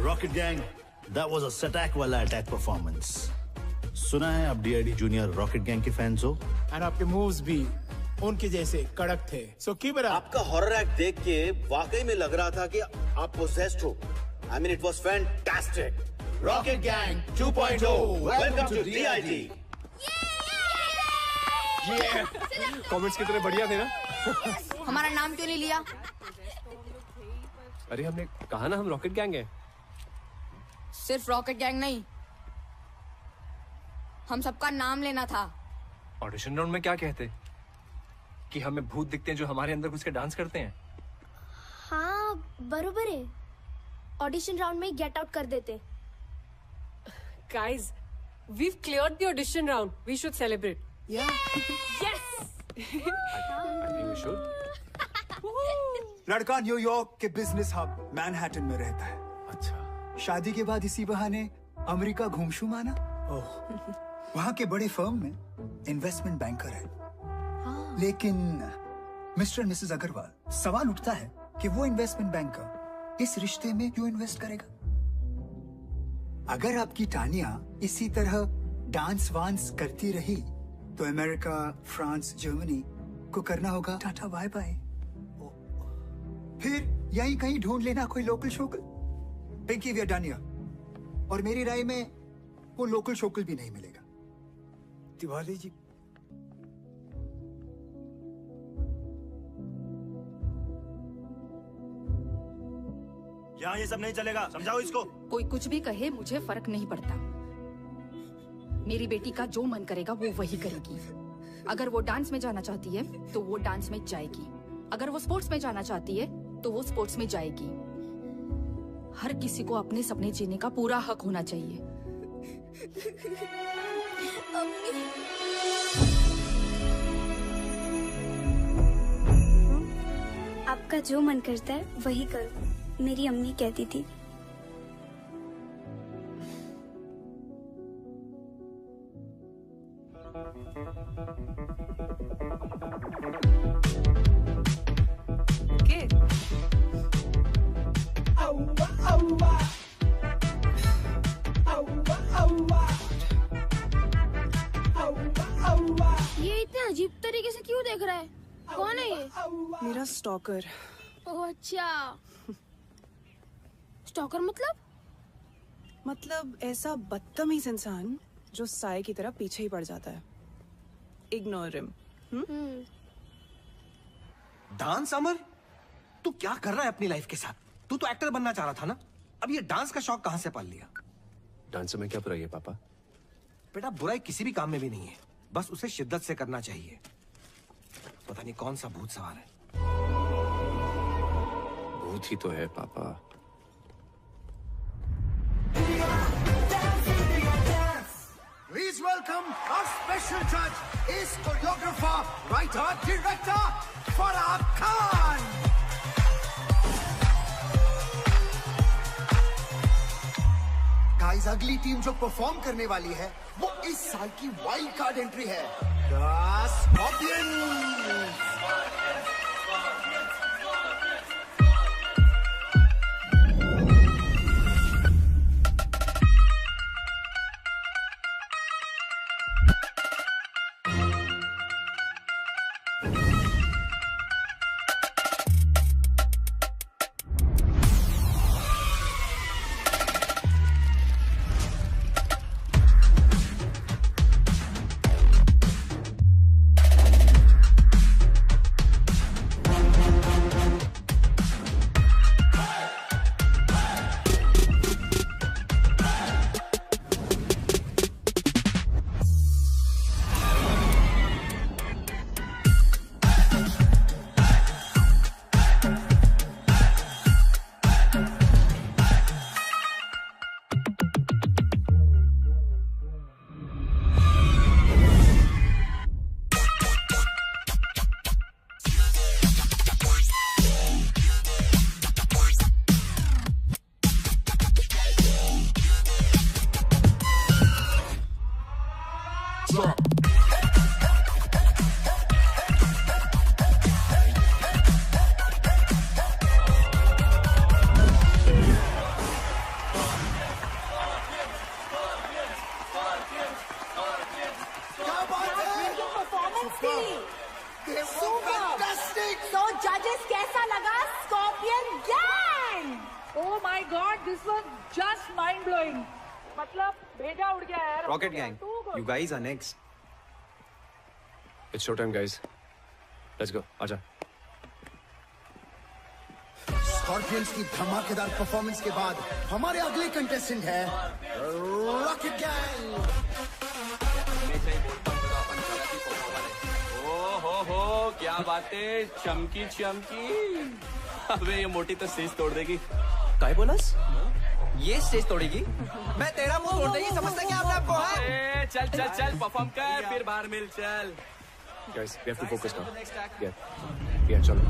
Rocket Gang, that was a सटैक वाला अटैक परफॉर्मेंस। सुना है आप DID जूनियर रॉकेट गैंग के फैंस हो, और आपके मूव्स भी उनके जैसे कड़क थे। सो कीप आपका हॉरर एक्ट देख के वाकई में लग रहा था कि आप पोसेस्ड हो। I mean it was fantastic। Rocket Gang 2.0 welcome to DID। Comments कितने बढ़िया थे ना। हमारा नाम क्यों नहीं लिया? अरे हमने कहा ना हम रॉकेट गैंग है। सिर्फ रॉकेट गैंग नहीं, हम सबका नाम लेना था। ऑडिशन राउंड में क्या कहते कि हमें भूत दिखते हैं जो हमारे अंदर घुस के डांस करते हैं। हाँ बरोबर है, ऑडिशन राउंड में गेट आउट कर देते। Guys, we've cleared the audition round. We should celebrate. Yeah. Yes. I think we should। लड़का न्यूयॉर्क के बिजनेस हब मैनहट्टन में रहता है। अच्छा। शादी के बाद इसी बहाने अमेरिका घूमशू माना। वहाँ के बड़े फर्म में इन्वेस्टमेंट बैंकर है। लेकिन मिस्टर मिसेस अग्रवाल, सवाल उठता है कि वो इन्वेस्टमेंट बैंकर इस रिश्ते में क्यों इन्वेस्ट करेगा? अगर आपकी टानिया इसी तरह डांस वांस करती रही तो अमेरिका, फ्रांस, जर्मनी को करना होगा टाटा बाय बाय। फिर यहीं कहीं ढूंढ लेना कोई लोकल शोकल। Pinky we are done here. और मेरी राय में वो लोकल शोकल भी नहीं मिलेगा। तिवारी जी, यहाँ ये सब नहीं चलेगा, समझाओ इसको। कोई कुछ भी कहे मुझे फर्क नहीं पड़ता। मेरी बेटी का जो मन करेगा वो वही करेगी। अगर वो डांस में जाना चाहती है तो वो डांस में जाएगी, अगर वो स्पोर्ट्स में जाना चाहती है तो वो स्पोर्ट्स में जाएगी। हर किसी को अपने सपने जीने का पूरा हक होना चाहिए। आपका जो मन करता है वही करो, मेरी अम्मी कहती थी। Okay. ये इतने अजीब तरीके से क्यों देख रहा है? कौन है ये? मेरा स्टॉकर। ओह अच्छा। स्टॉकर मतलब ऐसा बदतमीज इंसान जो साए की तरह पीछे ही पड़ जाता है। Ignore him. डांस अमर, तू क्या कर रहा है अपनी लाइफ के साथ? तू तो एक्टर बनना चाह रहा था ना? अब ये डांस का शौक कहां से पाल लिया? डांस में क्या बुराई है पापा? बेटा बुराई किसी भी काम में भी नहीं है, बस उसे शिद्दत से करना चाहिए। पता नहीं कौन सा भूत सवार है। भूत ही तो है पापा। Please welcome our special judge, is choreographer, writer, director, Farah Khan. Guys, अगली टीम जो परफॉर्म करने वाली है वो इस साल की वाइल्ड कार्ड एंट्री है, The Scorpions. Rocket Gang, you guys are next. It's showtime, guys. Let's go. आजा. स्कॉर्पियंस की धमाकेदार परफॉर्मेंस के बाद हमारे अगले कंटेस्टेंट है रॉकेट गैंग। हो क्या बातें, चमकी चमकी। अबे ये मोटी तो स्टेज तोड़ देगी। काय बोलस? ये स्टेज तोड़ेगी? मैं तेरा मुंह तोड़ देगी, समझता क्या आपने आपको? चल चल चल परफॉर्म कर, फिर बाहर मिल चल। Guys, we have to focus now. Yeah, चलो.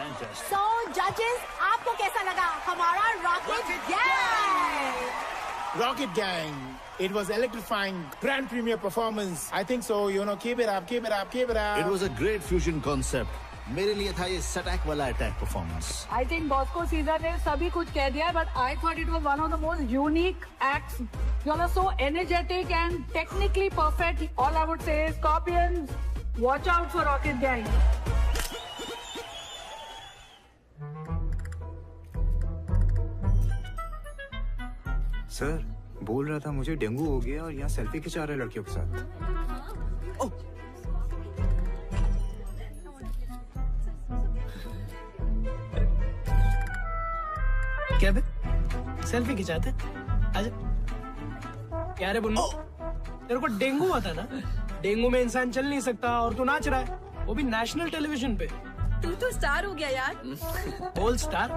Fantastic. So judges, आपको कैसा लगा हमारा rocket gang? Rocket Gang. It was electrifying, grand premiere performance. I think so. Keep it up, keep it up, keep it up. It was a great fusion concept. मेरे लिए था ये सटैक वाला attack performance. I think Bosco Caesar ने सभी कुछ कह दिया, but I thought it was one of the most unique acts. You all are so energetic and technically perfect. All I would say is, Scorpions, watch out for Rocket Gang. Sir बोल रहा था मुझे dengue हो गया और यहाँ selfie खिंचा रहे लड़कियों के साथ. क्या बे? सेल्फी खिंचाते? आजा. क्या रे बुन्नू? तेरे को डेंगू हुआ था ना? डेंगू में इंसान चल नहीं सकता और तू नाच रहा है, वो भी नेशनल टेलीविजन पे. तू तो स्टार हो गया यार. All star?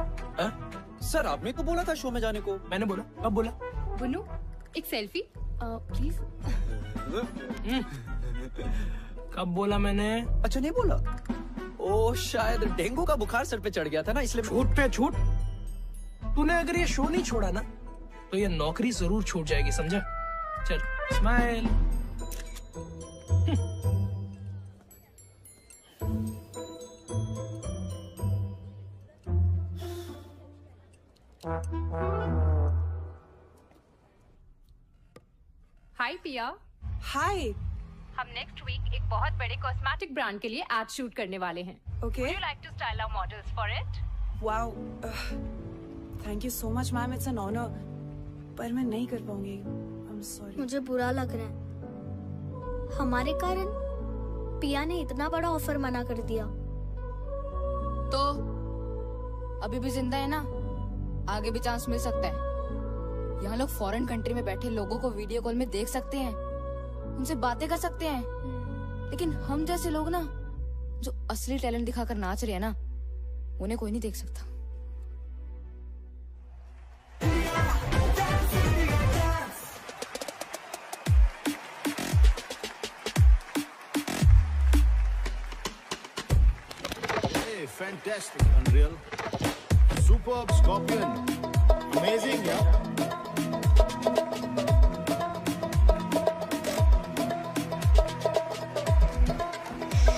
सर आपने तो बोला था शो में जाने को. मैंने बोला? कब बोला? बुन्नू एक सेल्फी प्लीज. कब बोला मैंने? अच्छा नहीं बोला. ओ शायद डेंगू का बुखार सर पे चढ़ गया था ना, इसलिए. छूट पे छूट. तूने अगर ये शो नहीं छोड़ा ना तो ये नौकरी जरूर छूट जाएगी, समझा? चल स्माइल. हाय पिया. हाय. हम नेक्स्ट वीक एक बहुत बड़े कॉस्मेटिक ब्रांड के लिए एड शूट करने वाले हैं. Okay. Would you like to style our models for it? Wow. Thank you so much, ma'am. It's an honor. पर मैं नहीं कर पाऊंगी. I'm sorry. मुझे बुरा लग रहा है. हमारे कारण पिया ने इतना बड़ा ऑफर मना कर दिया. तो अभी भी जिंदा है ना, आगे भी चांस मिल सकता है. यहाँ लोग फॉरेन कंट्री में बैठे लोगों को वीडियो कॉल में देख सकते हैं, उनसे बातें कर सकते हैं. लेकिन हम जैसे लोग ना, जो असली टैलेंट दिखाकर नाच रहे हैं ना, उन्हें कोई नहीं देख सकता. Hey, fantastic, Unreal. Superb, Scorpion. Amazing, yeah.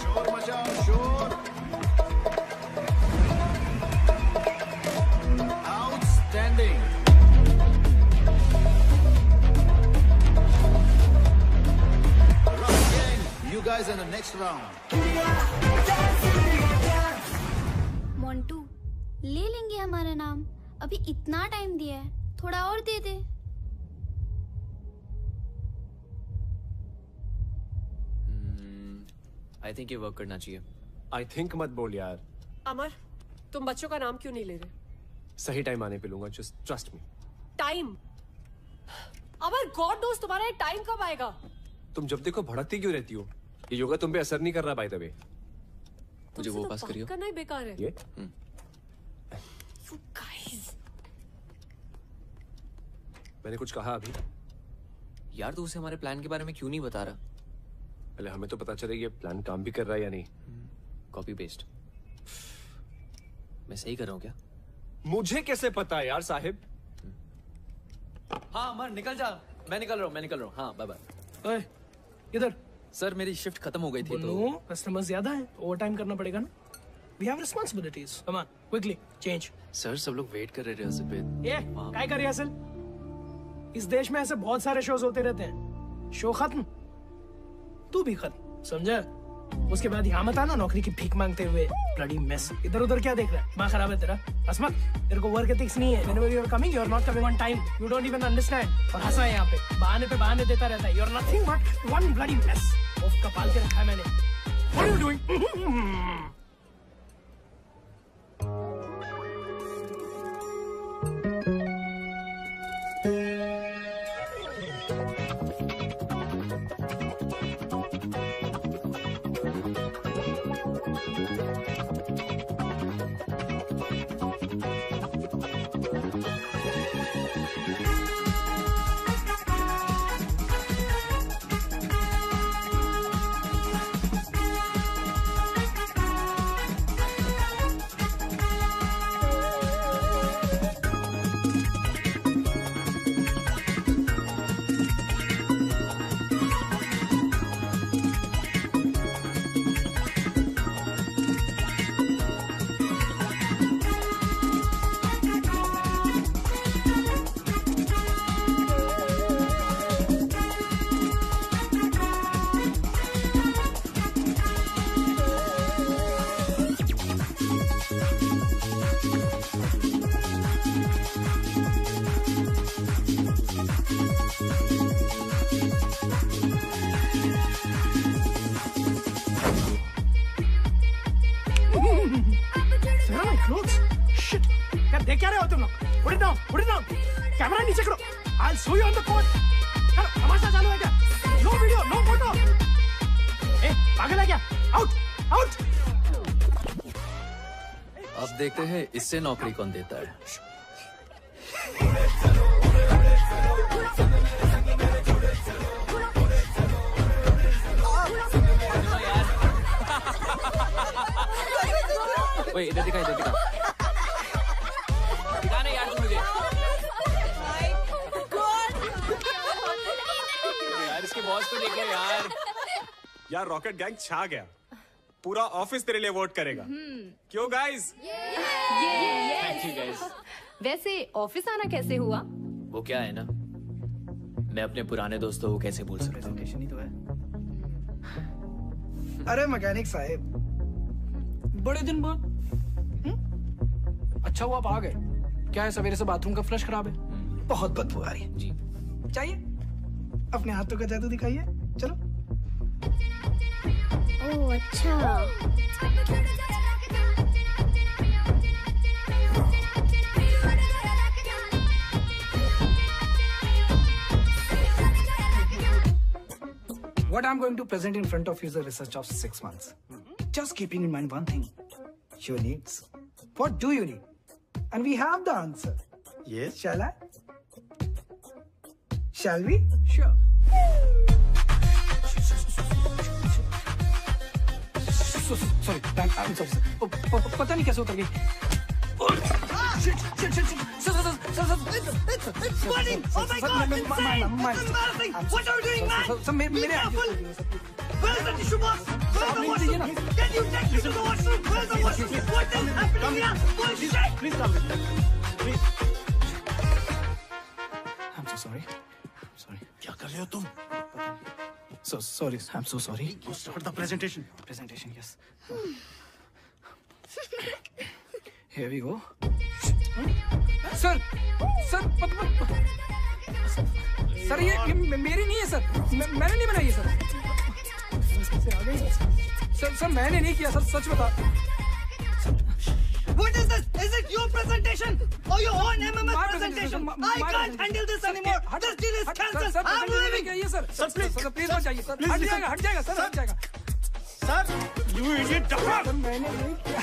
शोर मचाओ, शोर. Outstanding. Rocket Gang, you guys in the next round. Montu, ले लेंगे हमारा नाम. अभी इतना टाइम दिया है, थोड़ा और दे दे. आई थिंक ये वर्क करना चाहिए. आई थिंक मत बोल यार. अमर, तुम बच्चों का नाम क्यों नहीं ले रहे? सही टाइम आने पे लूंगा, जस्ट ट्रस्ट मी. टाइम? अमर, गॉड नोस तुम्हारा टाइम कब आएगा? तुम जब देखो भड़कती क्यों रहती हो? ये योगा तुम पे असर नहीं कर रहा बाय द वे. मुझे वो पास करियो. करना ही बेकार है. ये You guys. मैंने कुछ कहा अभी? यार तू उसे हमारे प्लान के बारे में क्यों नहीं बता रहा? पहले हमें तो पता चले ये प्लान काम भी कर रहा है या नहीं. Copy paste. मैं सही कर रहा हूँ क्या? मुझे कैसे पता है यार साहिब? हाँ अमर निकल जा. मैं निकल रहा हूँ. हाँ बाय बाय. इधर. सर मेरी शिफ्ट खत्म हो गई थी तो. कस्टमर ज्यादा है, ओवर टाइम करना पड़ेगा ना. We have responsibilities. Come on, quickly change. Sir सब लोग वेट कर रहे रिहर्सल पे. ये काय कर रिहर्सल? इस देश में ऐसे बहुत सारे शोज होते रहते हैं. शो खत्म, तू भी खत्म, समझा? उसके बाद यहाँ मत आना नौकरी की भीख मांगते हुए. Bloody mess. इधर उधर क्या देख रहा है? दिमाग खराब है तेरा? हंस मत. तेरे को वर्क एथिक्स नहीं है. Whenever you are coming, you are not coming on time. You don't even understand. और हंसा है यहाँ पे. बहाने पे बहाने देता रहता है. You are nothing but one bloody mess. ओफ कपाल के रखा है मैंने. What are you doing? Camera नीचे करो। I'll show you on the court. चलो, तमाशा चालू है क्या? No video, no photo. ए, पागल है क्या? Out, out. अब देखते हैं इससे नौकरी कौन देता है। ओए इधर दिखा दिखा ना यार तू मुझे। यार इसके बॉस को देखो यार। यार रॉकेट गैंग छा गया, पूरा ऑफिस तेरे लिए वोट करेगा। क्यों गाइस? Thank you guys. वैसे ऑफिस आना कैसे हुआ? वो क्या है ना, मैं अपने पुराने दोस्तों को कैसे भूल सकता हूँ। अरे मैकेनिक साहब, बड़े दिन बाद। अच्छा हुआ आप आ गए। क्या है, सवेरे से बाथरूम का फ्लश खराब है, बहुत बदबू आ रही है। जी चाहिए? अपने हाथों का जादू दिखाइए। चलो। ओह अच्छा। What I'm going to present in front of you is a research of 6 months. Just keeping in mind one thing: your needs. What do you need? And we have the answer. Yes. Shall I? Shall we? Sure. Sorry, I'm sorry, sir. पता नहीं कैसे उतर गई। Shit. Sir. It's burning! Oh my God! It's insane! This is embarrassing! What are you doing, man? Be careful! Where's the tissue box? Where's the washroom? Can you take me to the washroom? Where's the washroom? What is happening here? Bullshit! Please calm down. Please. I'm so sorry. क्या कर रहे हो तुम? So sorry. I'm so sorry. Start the presentation. Presentation, yes. Here we go. Sir ये मेरी नहीं है sir. मैंने नहीं बनाई है सर। मैंने नहीं किया सर, सच बता। What is this? Is it your presentation or your own MMS presentation? I can't handle this anymore. This deal is cancelled. I'm leaving. Sir please मत जाइए सर। हट जाएगा सर, हट जाएगा। Sir, you idiot! सर मैंने नहीं किया।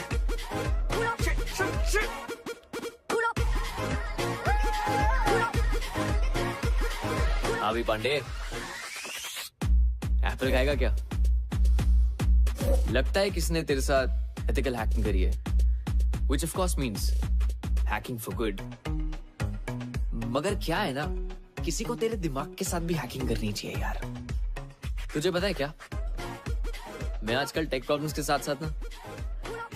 Shit. अभी पांडे एप्पल खाएगा क्या? लगता है किसने तेरे साथ एथिकल हैकिंग करी है, which of course means hacking for good. मगर क्या है ना, किसी को तेरे दिमाग के साथ भी हैकिंग करनी चाहिए यार। तुझे पता है क्या, मैं आजकल टेक प्रॉब्लम्स के साथ साथ ना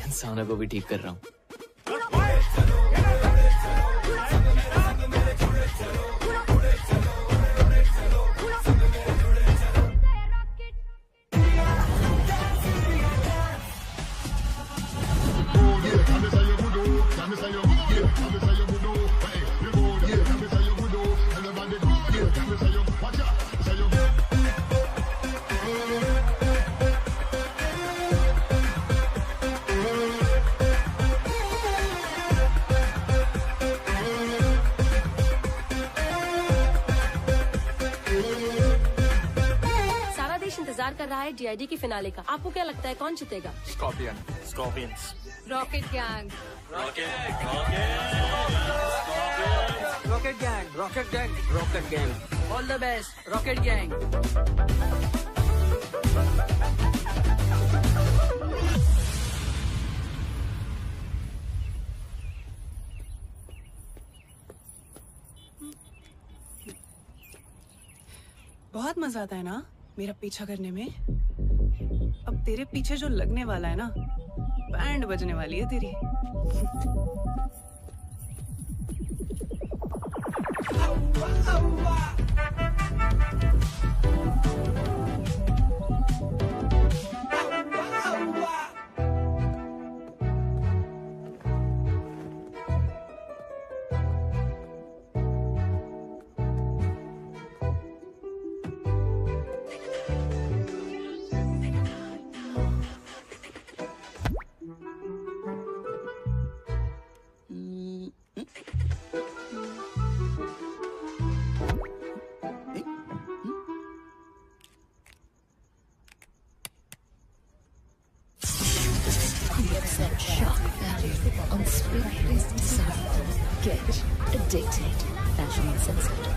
इंसानों को भी ठीक कर रहा हूँ। कर रहा है DID की फिनाले का। आपको क्या लगता है कौन जीतेगा? Scorpions. Rocket gang. Rocket gang. All the best rocket gang. बहुत मजा आता है ना मेरा पीछा करने में। अब तेरे पीछे जो लगने वाला है ना, बैंड बजने वाली है तेरी। addicted, fashion insensitive.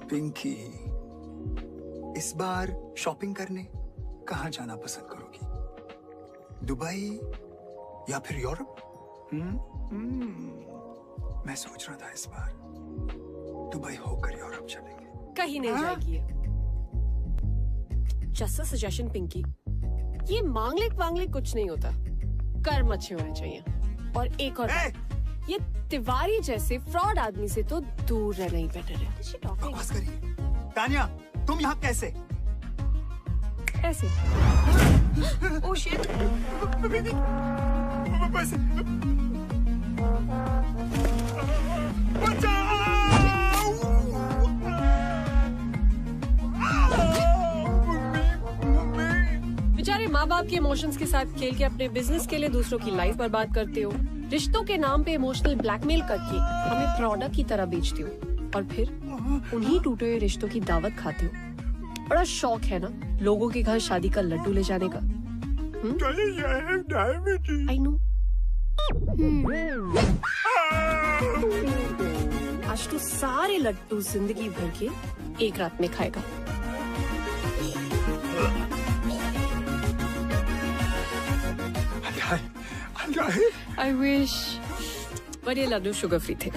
पिंकी, इस बार शॉपिंग करने कहाँ जाना पसंद करोगी? दुबई या फिर यूरोप? मैं सोच रहा था इस बार दुबई होकर यूरोप चलेंगे। कहीं नहीं जाएगी। जस्ट अ सजेशन पिंकी, ये मांगलिक वांगलिक कुछ नहीं होता, कर्म अच्छे होने चाहिए। और एक और बात, ये तिवारी जैसे फ्रॉड आदमी से तो दूर रहना ही बेटर है। बकवास करिए। तानिया, तुम यहाँ कैसे? ऐसे। Oh shit. बेचारे माँ बाप के इमोशंस के साथ खेल के अपने बिजनेस के लिए दूसरों की लाइफ बर्बाद करते हो। रिश्तों के नाम पे इमोशनल ब्लैकमेल करके हमें प्रोडक्ट की तरह बेचते हो और फिर उन्हीं टूटे हुए रिश्तों की दावत खाते हो। बड़ा शौक है ना लोगों के घर शादी का लड्डू ले जाने का। I know. आज तो सारे लड्डू जिंदगी भर के एक रात में खाएगा। I wish, but ये लड्डू शुगर फ्री थे।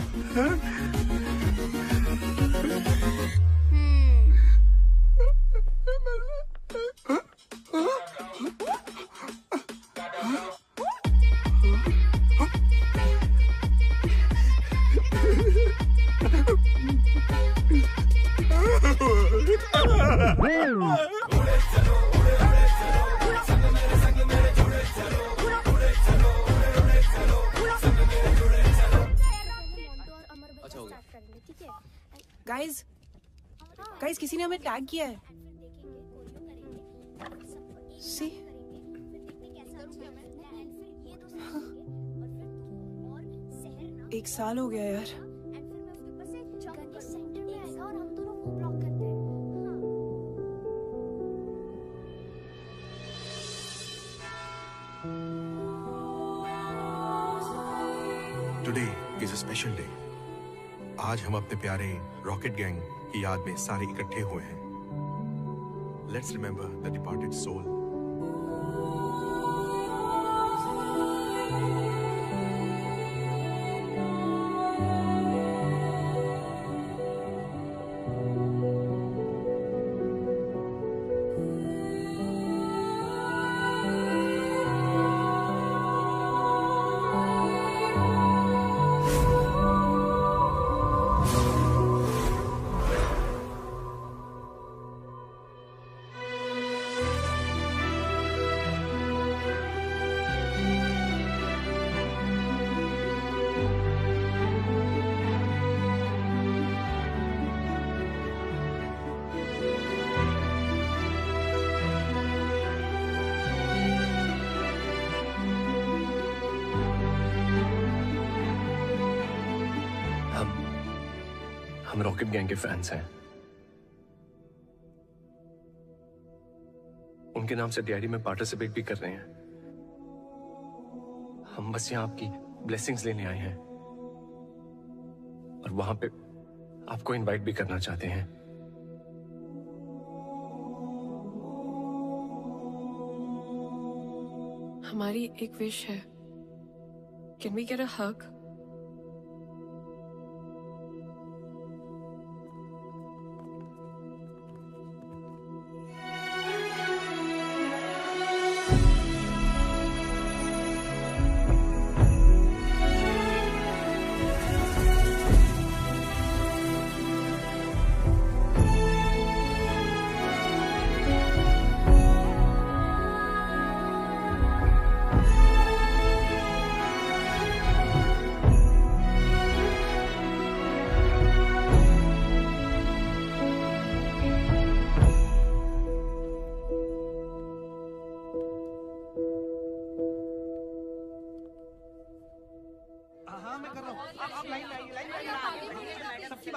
गाइस किसी ने हमें टैग किया है। सी एक साल हो गया यार। Today is a special day. आज हम अपने प्यारे रॉकेट गैंग की याद में सारे इकट्ठे हुए हैं। Let's remember the departed soul. हम रॉकेट गैंग के फैंस हैं। उनके नाम से डीआईडी में पार्टिसिपेट भी कर रहे हैं। हम बस यहाँ आपकी ब्लेसिंग्स लेने आए हैं और वहां पे आपको इनवाइट भी करना चाहते हैं। हमारी एक विश है। कैन वी गेट अ हग?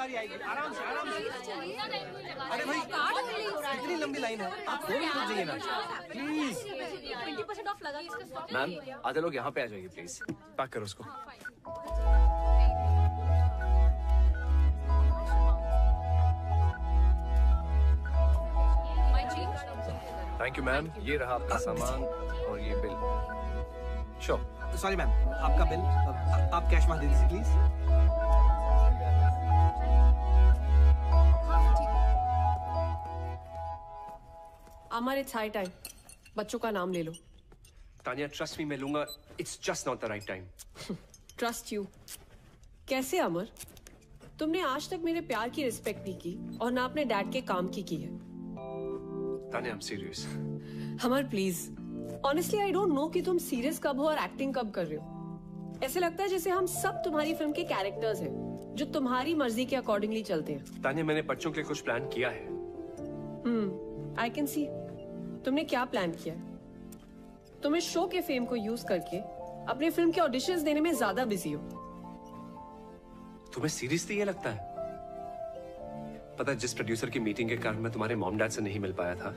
बारी आएगी, आराम से आराम से। अरे भाई इतनी लंबी लाइन है, आप 2 मिनट रुक जाइए ना प्लीज। 20% ऑफ लगा इसका स्टॉक। मैम आधे लोग यहाँ पे आ जाइए प्लीज। पैक करो उसको। थैंक यू मैम, ये रहा आपका सामान और ये बिल। श्योर। सॉरी मैम, आपका बिल आप कैश में दे दीजिए please. Amar it's high time, बच्चों का नाम ले लो। तानिया ट्रस्ट मी, मैं लूंगा। It's just not the right time. Trust you? कैसे अमर? तुमने आज तक मेरे प्यार की रिस्पेक्ट नहीं की और ना अपने डैड के काम की है। Tania I am serious. Amar please, honestly I don't know कि तुम सीरियस कब हो और एक्टिंग कब कर रहे हो। ऐसे लगता है जैसे हम सब तुम्हारी फिल्म के कैरेक्टर्स हैं जो तुम्हारी मर्जी के अकॉर्डिंगली चलते हैं। तानिया मैंने बच्चों के लिए कुछ प्लान किया है। I can see. तुमने क्या प्लान किया है? तुम इस शो के फेम को यूज करके अपने फिल्म के ऑडिशंस देने में ज्यादा बिजी हो। तुम्हें सीरियसली ये लगता है? पता है जिस प्रोड्यूसर की मीटिंग के कारण मैं तुम्हारे मॉम डैड से नहीं मिल पाया था,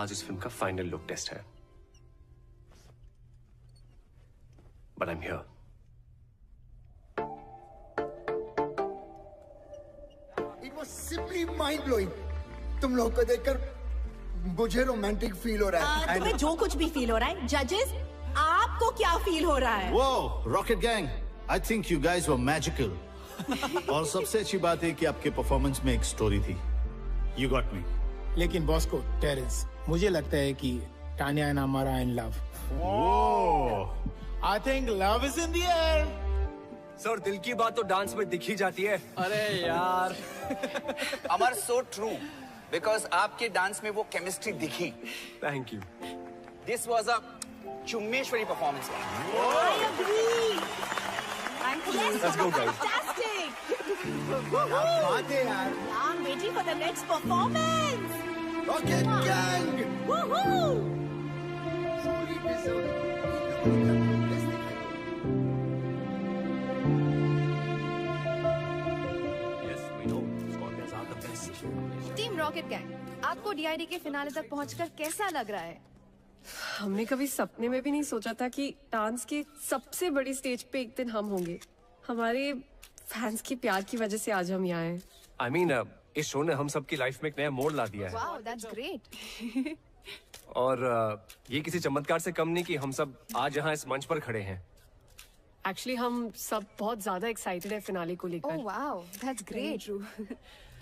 आज इस फिल्म का फाइनल लुक टेस्ट है। But I am here. It was simply mind blowing. तुम लोग को देखकर मुझे रोमांटिक फील हो रहा है। तुम्हें जो कुछ भी फील हो रहा है, जजेस आपको क्या फील हो रहा है? Whoa, Rocket Gang, I think you guys were magical. और सबसे अच्छी बात है कि आपके परफॉर्मेंस में एक स्टोरी थी। You got me. लेकिन बॉस को टेरेंस, मुझे लगता है कि Tania and Amar are in love. I think love is in the air. Sir दिल की बात तो डांस में दिख ही जाती है। अरे यार अमर सो ट्रू, बिकॉज आपके डांस में वो केमिस्ट्री दिखी। Thank you. This was a चुम्मेश्वरी परफॉर्मेंस। Let's go guys. बात है यार। I'm waiting for the next performance. Rocket Gang. Woohoo! Yes, we know. Scorpions are the best. Team rocket gang, आपको DID के finale तक पहुंचकर कैसा लग रहा है? हमने कभी सपने में भी नहीं सोचा था कि डांस के सबसे बड़ी स्टेज पे एक दिन हम होंगे। हमारे फैंस के प्यार की वजह से आज हम यहाँ हैं। I mean, इस शो ने हम सबकी लाइफ में एक नया मोड़ ला दिया है। Wow, that's great. और ये किसी चमत्कार से कम नहीं कि हम सब आज यहाँ इस मंच पर खड़े हैं। एक्चुअली हम सब बहुत ज्यादा एक्साइटेड है फिनाले को लेकर। Oh wow, that's great.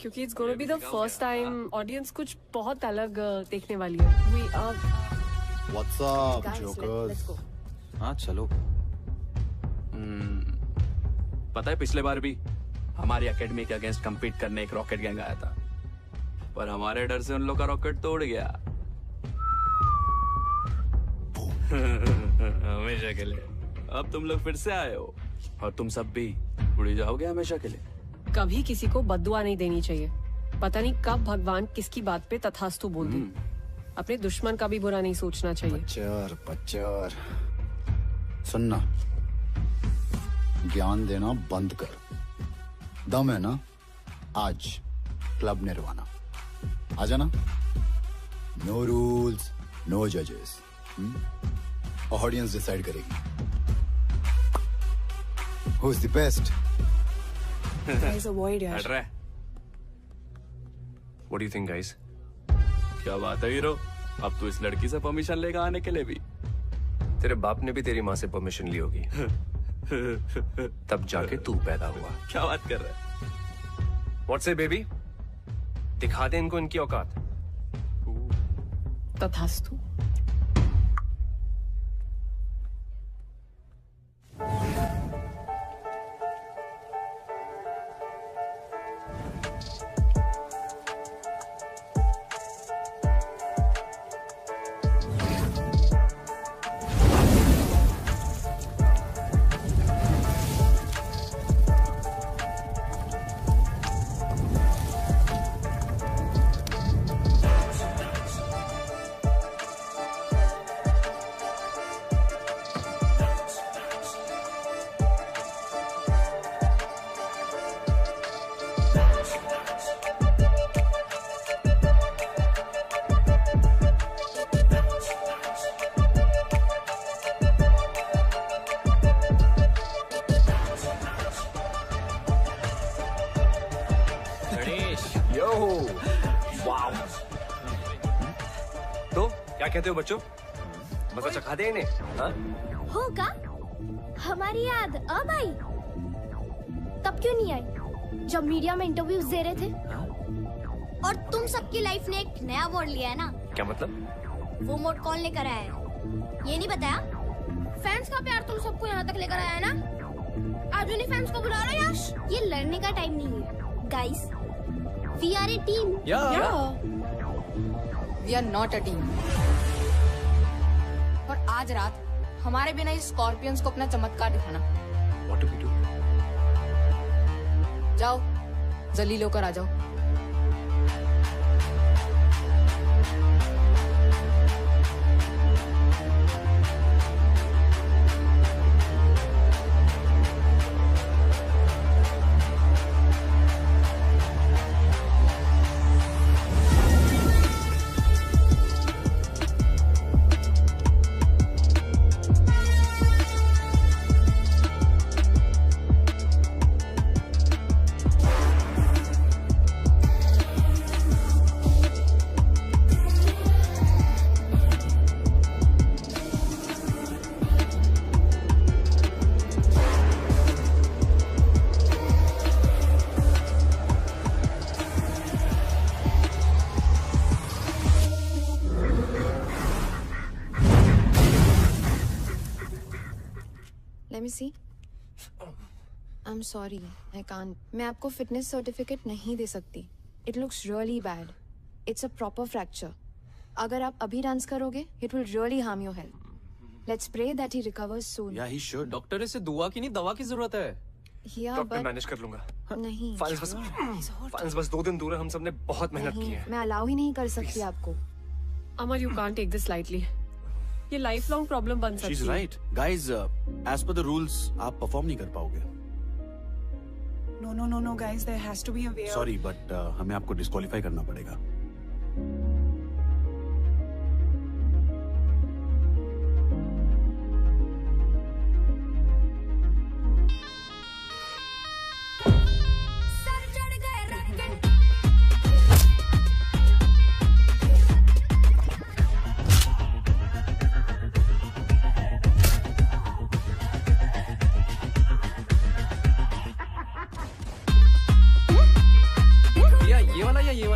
क्योंकि it's gonna be the first time audience कुछ बहुत अलग देखने वाली है। We are What's up, jokers? हाँ चलो। पता है पिछले बार भी हमारी एकेडमी के अगेंस्ट compete करने एक रॉकेट गैंग आया था, पर हमारे डर से उन लोग का रॉकेट तोड़ गया। हमेशा के लिए। अब तुम लोग फिर से आए हो और तुम सब भी उड़ जाओगे हमेशा के लिए। कभी किसी को बद्दुआ नहीं देनी चाहिए। पता नहीं कब भगवान किसकी बात पे तथास्तु बोल दे। अपने दुश्मन का भी बुरा नहीं सोचना चाहिए। पच्चर सुनना, ज्ञान देना बंद कर। दम है ना, आज क्लब निर्वाणा आ जाना। नो रूल्स, नो जजेस, ऑडियंस डिसाइड करेगी who is the best. Guys, avoid यार। हट रहा है। What do you think, guys? क्या बात है हीरो, अब तू इस लड़की से परमिशन लेगा आने के लिए भी? तेरे बाप ने भी तेरी माँ से परमिशन ली होगी। तब जाके तू पैदा हुआ। क्या बात कर रहा है? What say, baby? दिखा दे इनको इनकी औकात। तथास्तु। क्या कहते हो बच्चों? मजा चखा दे इन्हें? हाँ? होगा हमारी याद अब आई, तब क्यों नहीं आई जब मीडिया में इंटरव्यूज दे रहे थे? और तुम सबकी लाइफ ने एक नया मोड़ लिया है ना? क्या मतलब? वो मोड़ कौन लेकर आया है ये नहीं बताया? फैंस का प्यार तुम सबको यहाँ तक लेकर आया है ना? आज उन्हीं फैंस को बुला रहे यश। ये लड़ने का टाइम नहीं है guys, we are a team. We are not a team. और आज रात हमारे बिना इस स्कॉर्पियंस को अपना चमत्कार दिखाना। What do we do? जाओ जलील होकर आ जाओ। Let me see. I'm sorry, I can't. मैं आपको फिटनेस सर्टिफिकेट नहीं दे सकती. It looks really bad. It's a proper fracture. अगर आप अभी डांस करोगे, it will really harm your health. Let's pray that he recovers soon. Yeah, he should. Doctor इसे दुआ की नहीं दवा की जरूरत है. Yeah, डॉक्टर but मैनेज कर लूंगा। नहीं. फाइल्स बस 2 दिन दूर है, हम सबने बहुत मेहनत की है। मैं अलाउ ही नहीं कर सकती आपको. Amar, you can't take this lightly. ये लाइफ लॉन्ग प्रॉब्लम बन सकती है। She's right. Guys, as per the rules, आप परफॉर्म नहीं कर पाओगे. No, guys, there has to be a way. Sorry, but हमें आपको डिस्क्वालीफाई करना पड़ेगा.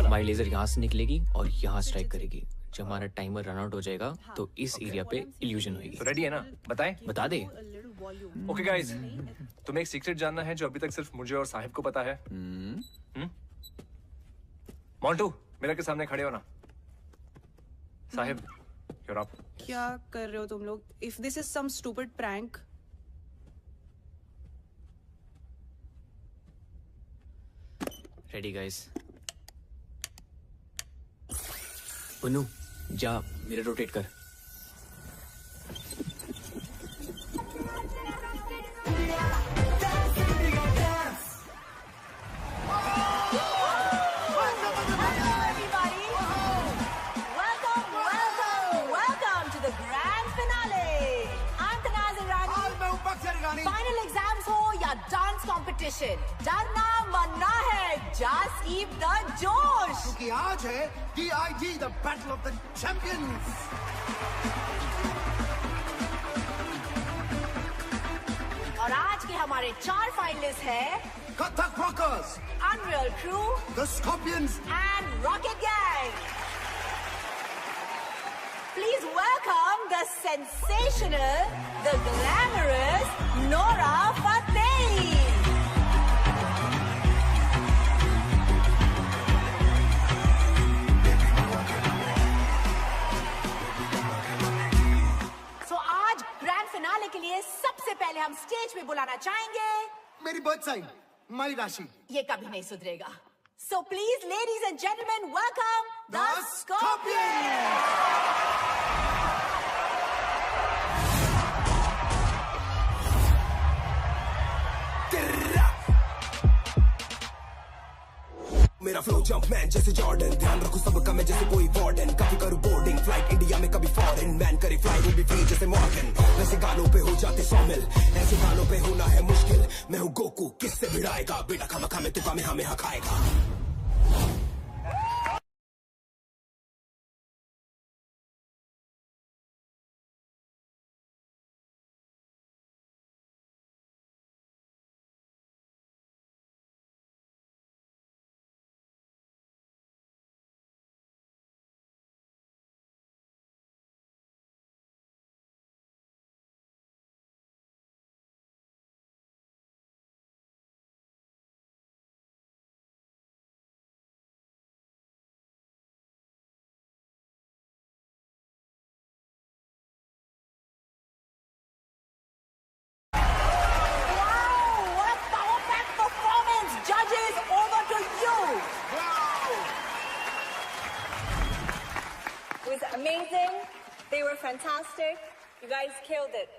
हमारी लेजर यहाँ से निकलेगी और यहाँ स्ट्राइक करेगी। जब हमारा टाइमर रन आउट हो जाएगा तो इस एरिया पे इल्यूजन होगी। रेडी है ना? बताएं? बता दे। ओके गाइस, तुम्हें एक सीक्रेट जानना है जो अभी तक सिर्फ मुझे और साहिब को पता है। मोंटू, मिरर के सामने खड़े हो ना। Sahib, you're up. क्या कर रहे हो तुम लोग? If this is some stupid prank. Ready guys. Punu, जा मिरर रोटेट कर। Welcome to the grand finale. I'm Tanaz Irani. Final exams हो या डांस कंपटीशन, डरना मरना है, just keep the जोश. क्योंकि आज है DID, the battle of the champions. और आज के हमारे 4 फाइनलिस्ट हैं Kathak Rockers, Unreal Crew, the Scorpions, and Rocket Gang. Please welcome the sensational, the glamorous Nora Fateh. आज ग्रैंड फिनाले के लिए सबसे पहले हम स्टेज पे बुलाना चाहेंगे मेरी बर्थ साइन, माई राशि। ये कभी नहीं सुधरेगा। So please, ladies and gentlemen, welcome the मेरा फ्लो जंप मैन जैसे जॉर्डन, ध्यान रखूं सबका मैं जैसे कोई वार्डन। कभी करूं बोर्डिंग फ्लाइट इंडिया में, कभी फॉरेन मैन करे फ्लाई वो भी फ्री जैसे मॉर्गन। वैसे गानों पे हो जाते 100 मिल, ऐसे गानों पे होना है मुश्किल। मैं हूँ गोकू, किससे भिड़ाएगा बेटा, खामा खामे तू कामे हमें खाएगा। amazing. They were fantastic. You guys killed it.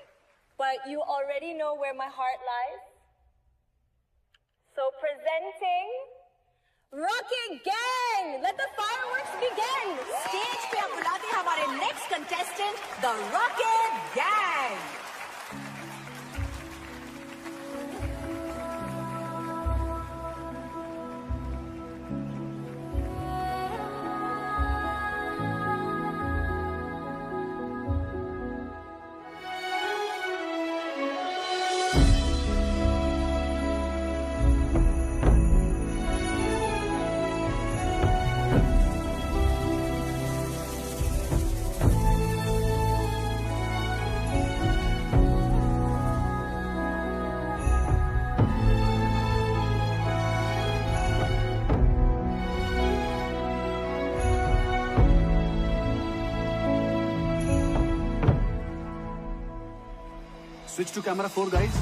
But you already know where my heart lies. So presenting Rocket Gang. Let the fireworks begin. Stage पे हम बुलाते हैं हमारे next contestant, the Rocket Gang. Switch to camera 4, guys.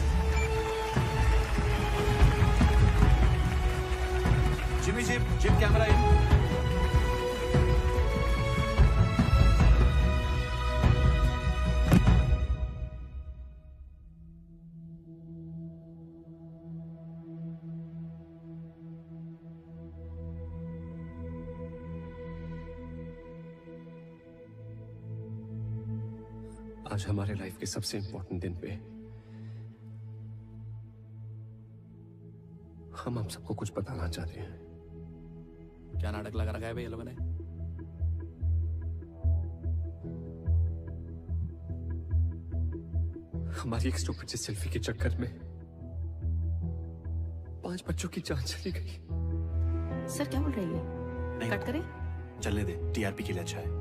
Jimmy Jim camera in. आज हमारे life के सबसे important दिन पे हम आप सबको कुछ बताना चाहते हैं। क्या नाटक लगा रखा है भाई ये लोगों ने? हमारी एक स्टूपिड सी सेल्फी के चक्कर में 5 बच्चों की जान चली गई। सर क्या बोल रही है? कट करें? चलने दे, टीआरपी के लिए अच्छा है।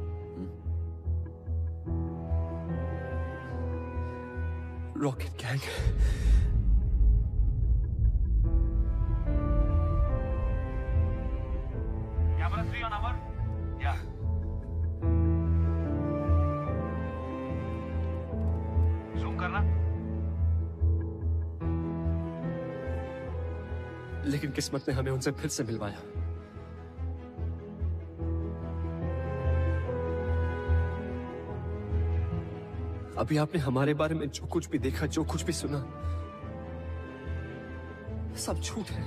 Rocket gang camera 3 on our yeah zoom करना। लेकिन किस्मत ने हमें उनसे फिर से मिलवाया। अभी आपने हमारे बारे में जो कुछ भी देखा, जो कुछ भी सुना, सब झूठ है।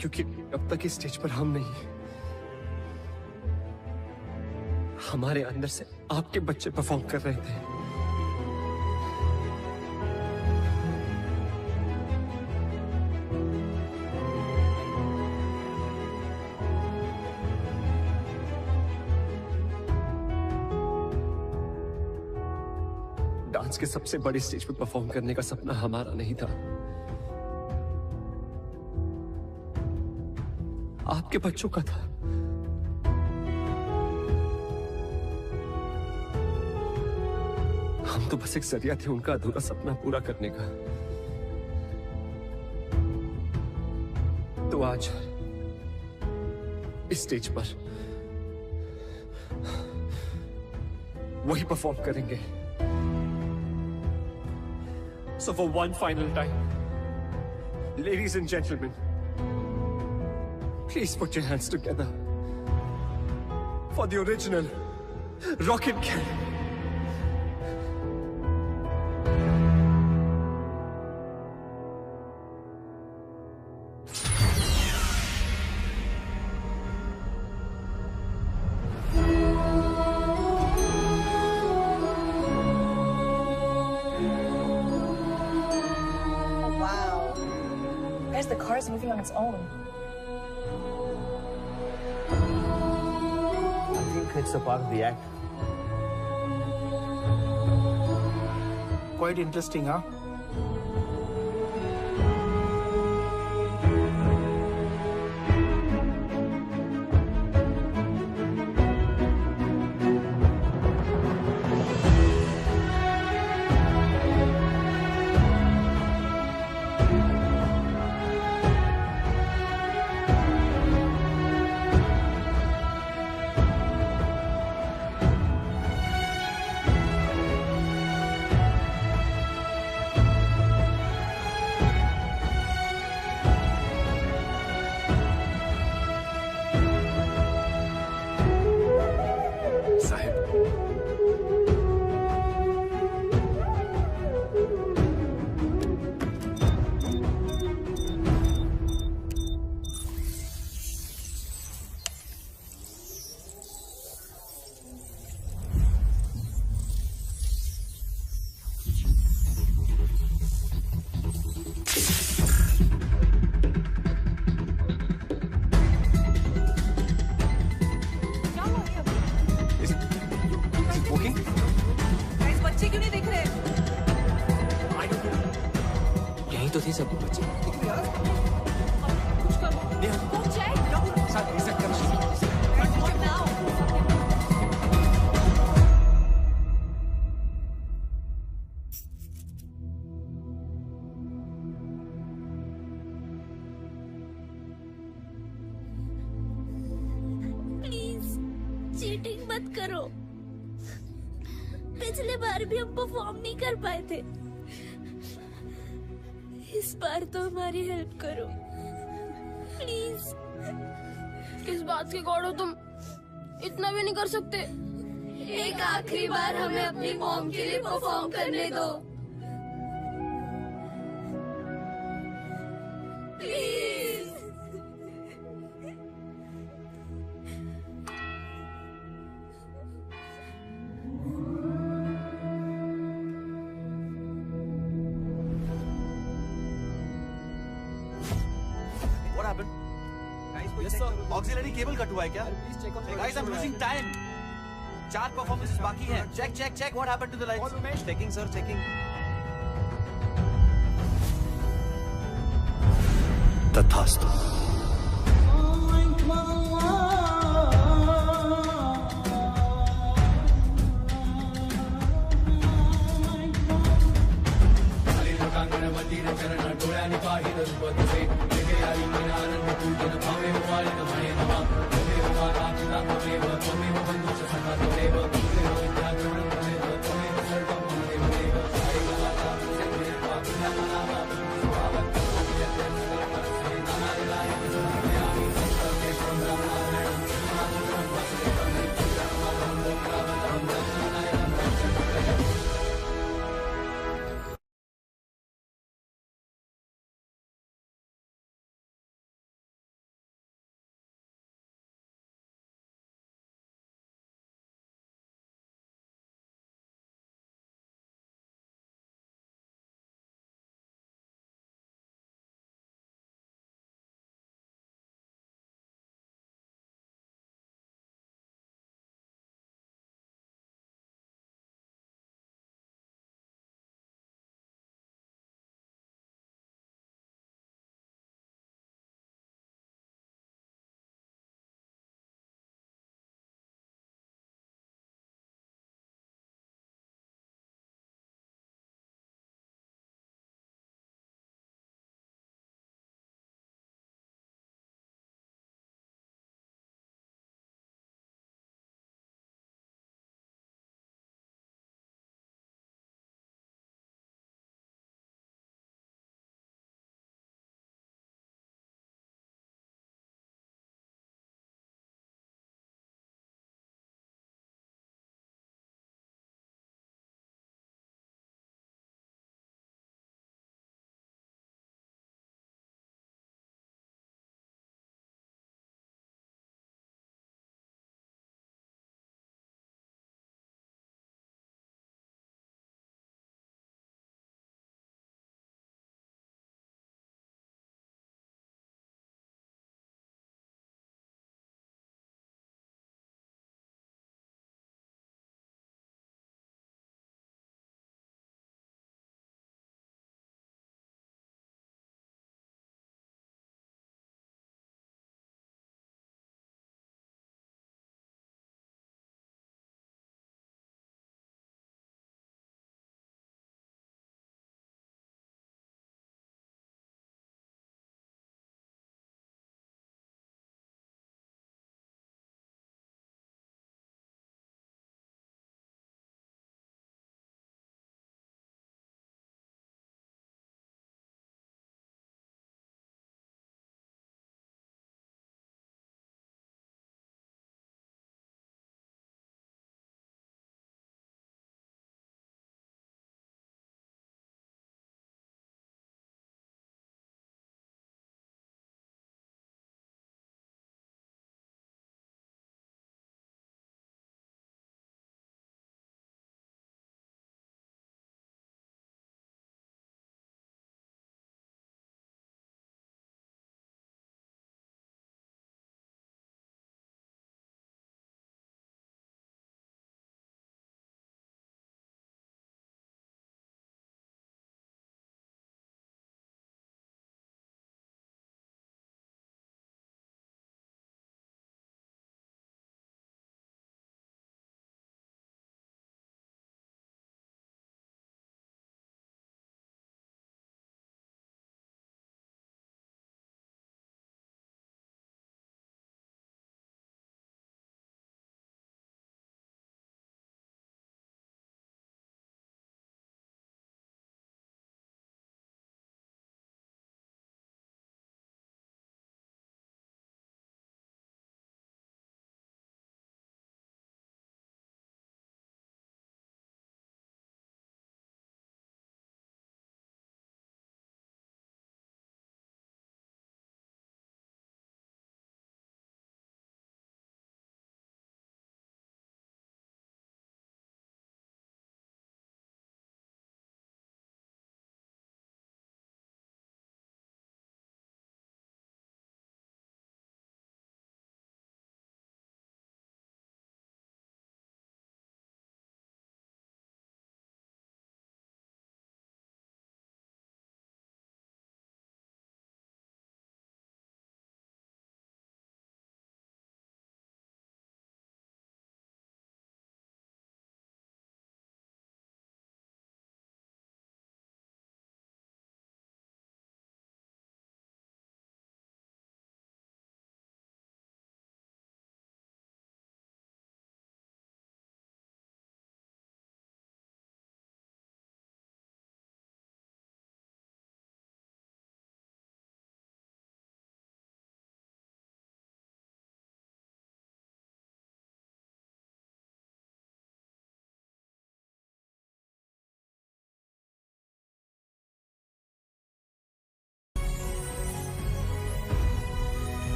क्योंकि अब तक इस स्टेज पर हम नहीं, हमारे अंदर से आपके बच्चे परफॉर्म कर रहे थे। डांस के सबसे बड़े स्टेज पर परफॉर्म करने का सपना हमारा नहीं था, आपके बच्चों का था। हम तो बस एक जरिया थे उनका अधूरा सपना पूरा करने का। तो आज इस स्टेज पर वही परफॉर्म करेंगे। So for one final time, ladies and gentlemen, please put your hands together for the original Rocket Gang. The car is moving on its own. I think it's a part of the act. Quite interesting, huh? सभी बचे। Cheating मत करो। पिछले बार भी हम perform नहीं कर पाए थे, इस बार तो हमारी हेल्प करो प्लीज। किस बात के गॉड हो तुम? इतना भी नहीं कर सकते। एक आखिरी बार हमें अपनी मॉम के लिए परफॉर्म करने दो please. What happened? Yes sir. Auxiliary cable cut हुआ है क्या? Guys, I'm losing time. 4 performances बाकी हैं. Check. What happened to the lights? Checking sir, checking. तथास्तु।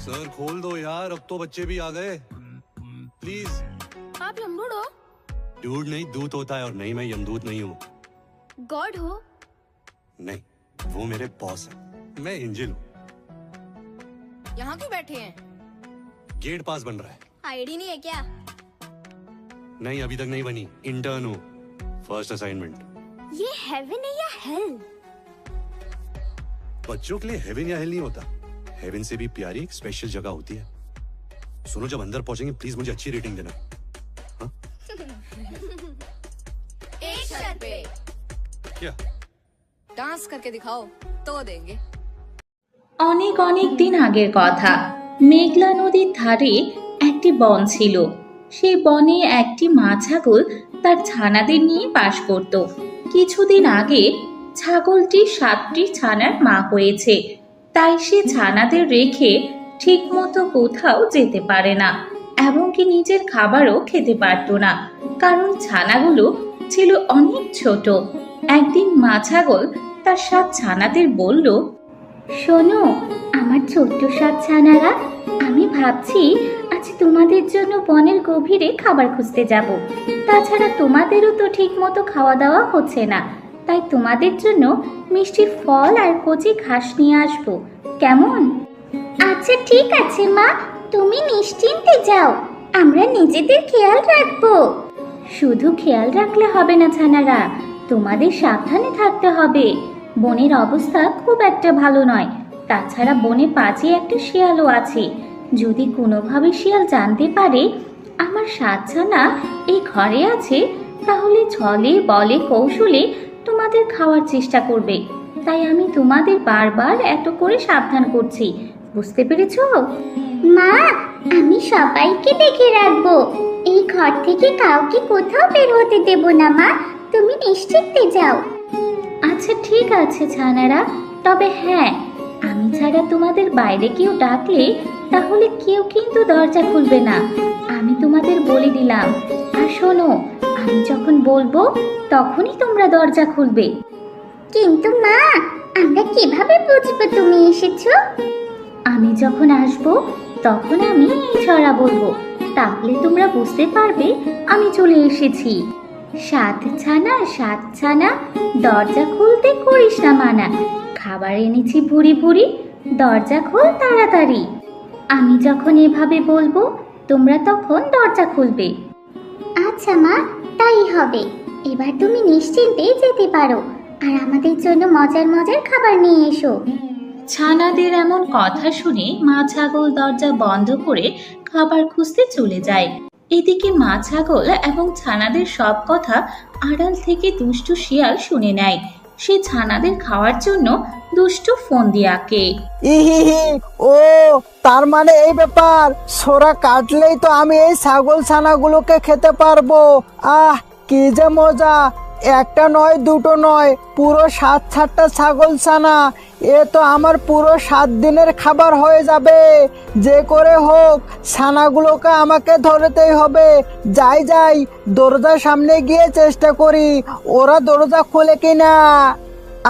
सर खोल दो यार, अब तो बच्चे भी आ गए। प्लीज। आप यमदूत हो? डूड नहीं, दूत होता है, और नहीं मैं यमदूत नहीं हूँ। गॉड हो? नहीं, वो मेरे बॉस है, मैं एंजल हूँ। यहाँ क्यों बैठे हैं? गेट पास बन रहा है। आईडी नहीं है क्या? नहीं, अभी तक नहीं बनी, इंटर्न हूँ, फर्स्ट असाइनमेंट। ये हेवन है या हेल? बच्चों के लिए हेवन या हेल नहीं होता, हेवन से भी प्यारी एक स्पेशल जगह होती है। सुनो, जब अंदर पहुंचेंगे प्लीज मुझे अच्छी रेटिंग देना। हाँ? एक शर्त पे। क्या? डांस करके दिखाओ तो देंगे। অনেক অনেক দিন আগের কথা, মেঘলা নদীর ধারে একটি বন ছিল। সেই বনে একটি মা ছাগল তার ছানাদের নিয়ে বাস করত। কিছুদিন আগে ছাগলটি 7টি ছানার মা হয়েছে, তাই সে ছানাদের রেখে ঠিকমতো কোথাও যেতে পারে না, এমনকি নিজের খাবারও খেতে পারত না, কারণ ছানাগুলো ছিল অনেক ছোট। একদিন মা ছাগল তার 7 ছানাদের বলল, শোনো আমার ছোট্ট 7 ছানারা, আমি ভাবছি আজ তোমাদের জন্য বনের গভীরে খাবার খুঁজতে যাব। তাছাড়া তোমাদেরও তো ঠিক মতো খাওয়া দাওয়া হচ্ছে না, তাই তোমাদের জন্য মিষ্টি ফল আর কচি ঘাস নিয়ে আসবো, কেমন? আচ্ছা ঠিক আছে মা, তুমি নিশ্চিন্তে যাও, আমরা নিজেদের খেয়াল রাখবো। শুধু খেয়াল রাখলে হবে না ছানারা, তোমাদের সাবধানে থাকতে হবে। বনের অবস্থা খুব একটা ভালো নয়, তাছাড়া বনে পাশে একটা শিয়ালও আছে। যদি কোনোভাবে শিয়াল জানতে পারে আমার 7 ছানা এই ঘরে আছে, তাহলে ছলে বলে কৌশলে তোমাদের খাওয়ার চেষ্টা করবে। তাই আমি তোমাদের বারবার এত করে সাবধান করছি, বুঝতে পেরেছো? মা, আমি সবাইকে দেখে রাখবো, এই ঘর থেকে কাউকে কোথাও বের হতে দেব না মা, তুমি নিশ্চিন্তে যাও। আচ্ছা ঠিক আছে ছানারা, তবে হ্যাঁ, আমি ছাড়া তোমাদের বাইরে কেউ ডাকলে তাহলে কেউ কিন্তু দরজা খুলবে না, আমি তোমাদের বলে দিলাম। আর শোনো, আমি যখন বলবো তখনই তোমরা দরজা খুলবে। কিন্তু মা, আমরা কিভাবে বুঝবো তুমি এসেছো? আমি যখন আসবো তখন আমি এই ছড়া বলবো, তাহলে তোমরা বুঝতে পারবে আমি চলে এসেছি। 7 ছানা 7 ছানা, দরজা খুলতে করিস না মানা, খাবার এনেছি ভুরি ভুরি, দরজা খোল তাড়াতাড়ি। আমি যখন এভাবে বলবো তোমরা তখন দরজা খুলবে। আচ্ছা মা, তাই হবে। এবার তুমি নিশ্চিন্তে যেতে পারো, আর আমাদের জন্য মজার মজার খাবার নিয়ে এসো। ছানাদের এমন কথা শুনে মা ছাগল দরজা বন্ধ করে খাবার খুঁজতে চলে যায়। এদিকে মা ছাগল এবং ছানাদের সব কথা আড়াল থেকে দুষ্টু শিয়াল শুনে নেয়। সে ছানাদের খাওয়ার জন্য দুষ্টু ফোন দিয়ে আঁকে। ইহিহি, ও তার মানে এই ব্যাপার, সোরা কাটলেই তো আমি এই ছাগল ছানাগুলোকে খেতে পারবো। আহ কি যে মজা, একটা নয় দুটো নয়, পুরো 7-7টা ছাগল ছানা, এ তো আমার পুরো 7 দিনের খাবার হয়ে যাবে। যে করে হোক ছানাগুলোকে আমাকে ধরতেই হবে। যাই যাই, দরজার সামনে গিয়ে চেষ্টা করি ওরা দরজা খুলে কিনা।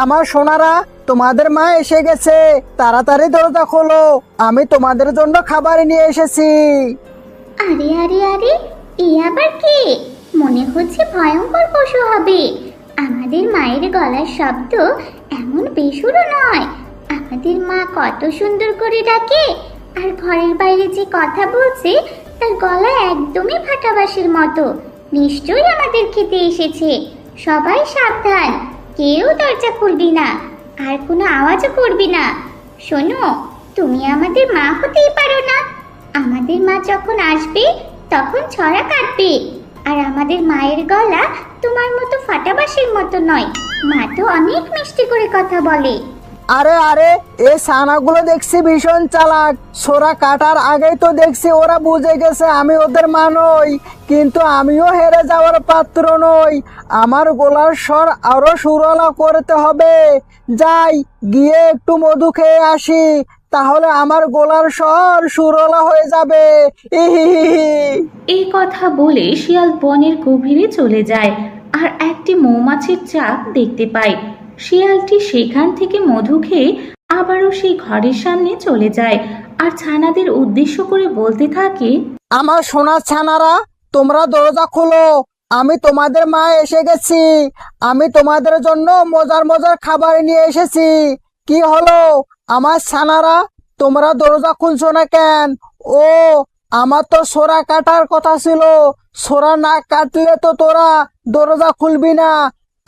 আমার সোনারা, তোমাদের মা এসে গেছে, তাড়াতাড়ি দরজা খোলো, আমি তোমাদের জন্য খাবার নিয়ে এসেছি। আরে আরে আরে, এ আবার কে? মনে হচ্ছে ভয়ঙ্কর পশু হবে। আমাদের মায়ের গলার শব্দ এমন বেসুরো নয়। আমাদের মা কত সুন্দর করে ডাকে, আর ঘরের বাইরে যে কথা বলছে তার গলা একদমই ফাটাবাসের মতো। নিশ্চয়ই আমাদের খেতে এসেছে। সবাই সাবধান, কেউ দরজা খুলবি না, আর কোনো আওয়াজও করবি না। শোনো, তুমি আমাদের মা হতেই পারো না। আমাদের মা যখন আসবে তখন ছড়া কাটবে, আর আমাদের মায়ের গলা তোমার মতো ফাটাবাসের মতো নয়, মা তো অনেক মিষ্টি করে কথা বলে। আরে আরে, এই ছানাগুলো দেখছি ভীষণ চালাক, সোরা কাটার আগেই তো দেখছি ওরা বুঝে গেছে আমি ওদের মা নই। কিন্তু আমিও হেরে যাওয়ার পাত্র নই, আমার গলার স্বর আরো সুরলা করতে হবে। যাই গিয়ে একটু মধু খেয়ে আসি, তাহলে আমার গলার স্বর সুরলা হয়ে যাবে। এই কথা বলে শিয়াল বনের গভীরে চলে যায় আর একটি মৌমাছির চাক দেখতে পায়। শিয়ালটি সেখান থেকে মধু খেয়ে আবারও সেই ঘরের সামনে চলে যায় আর ছানাদের উদ্দেশ্য করে বলতে থাকে, আমার সোনার ছানারা, তোমরা দরজা খোলো, আমি তোমাদের মা এসে গেছি। আমি তোমাদের জন্য মজার মজার খাবার নিয়ে এসেছি। কি হলো আমার ছানারা, তোমরা দরজা খুলছো না কেন? ও, আমার তো সোরা কাটার কথা ছিল। সোরা না কাটলে তো তোরা দরজা খুলবি না।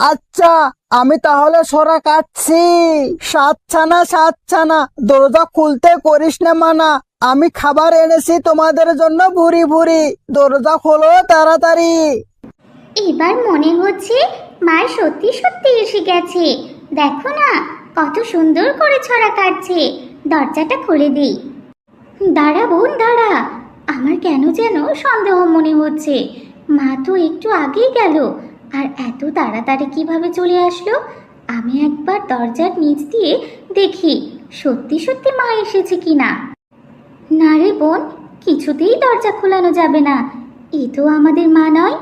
আচ্ছা, আমি তাহলে সোরা কাটছি। সাত ছানা, দরজা খুলতে করিস না মানা। আমি খাবার এনেছি তোমাদের জন্য ভুরি ভুরি। দরজা খোলো তাড়াতাড়ি। এবার মনে হচ্ছে মা সত্যি সত্যি এসে গেছে। দেখো না কত সুন্দর করে ছড়া কাটছে। দরজাটা খুলে দিই। দাঁড়া বোন দাঁড়া, আমার কেন যেন সন্দেহ মনে হচ্ছে। মা তো একটু আগেই গেল, আর এত তাড়াতাড়ি কিভাবে চলে আসলো? আমি একবার দরজার নিচ দিয়ে দেখি সত্যি সত্যি মা এসেছে কিনা। না রে বোন, কিছুতেই দরজা খোলানো যাবে না। এ তো আমাদের মা নয়।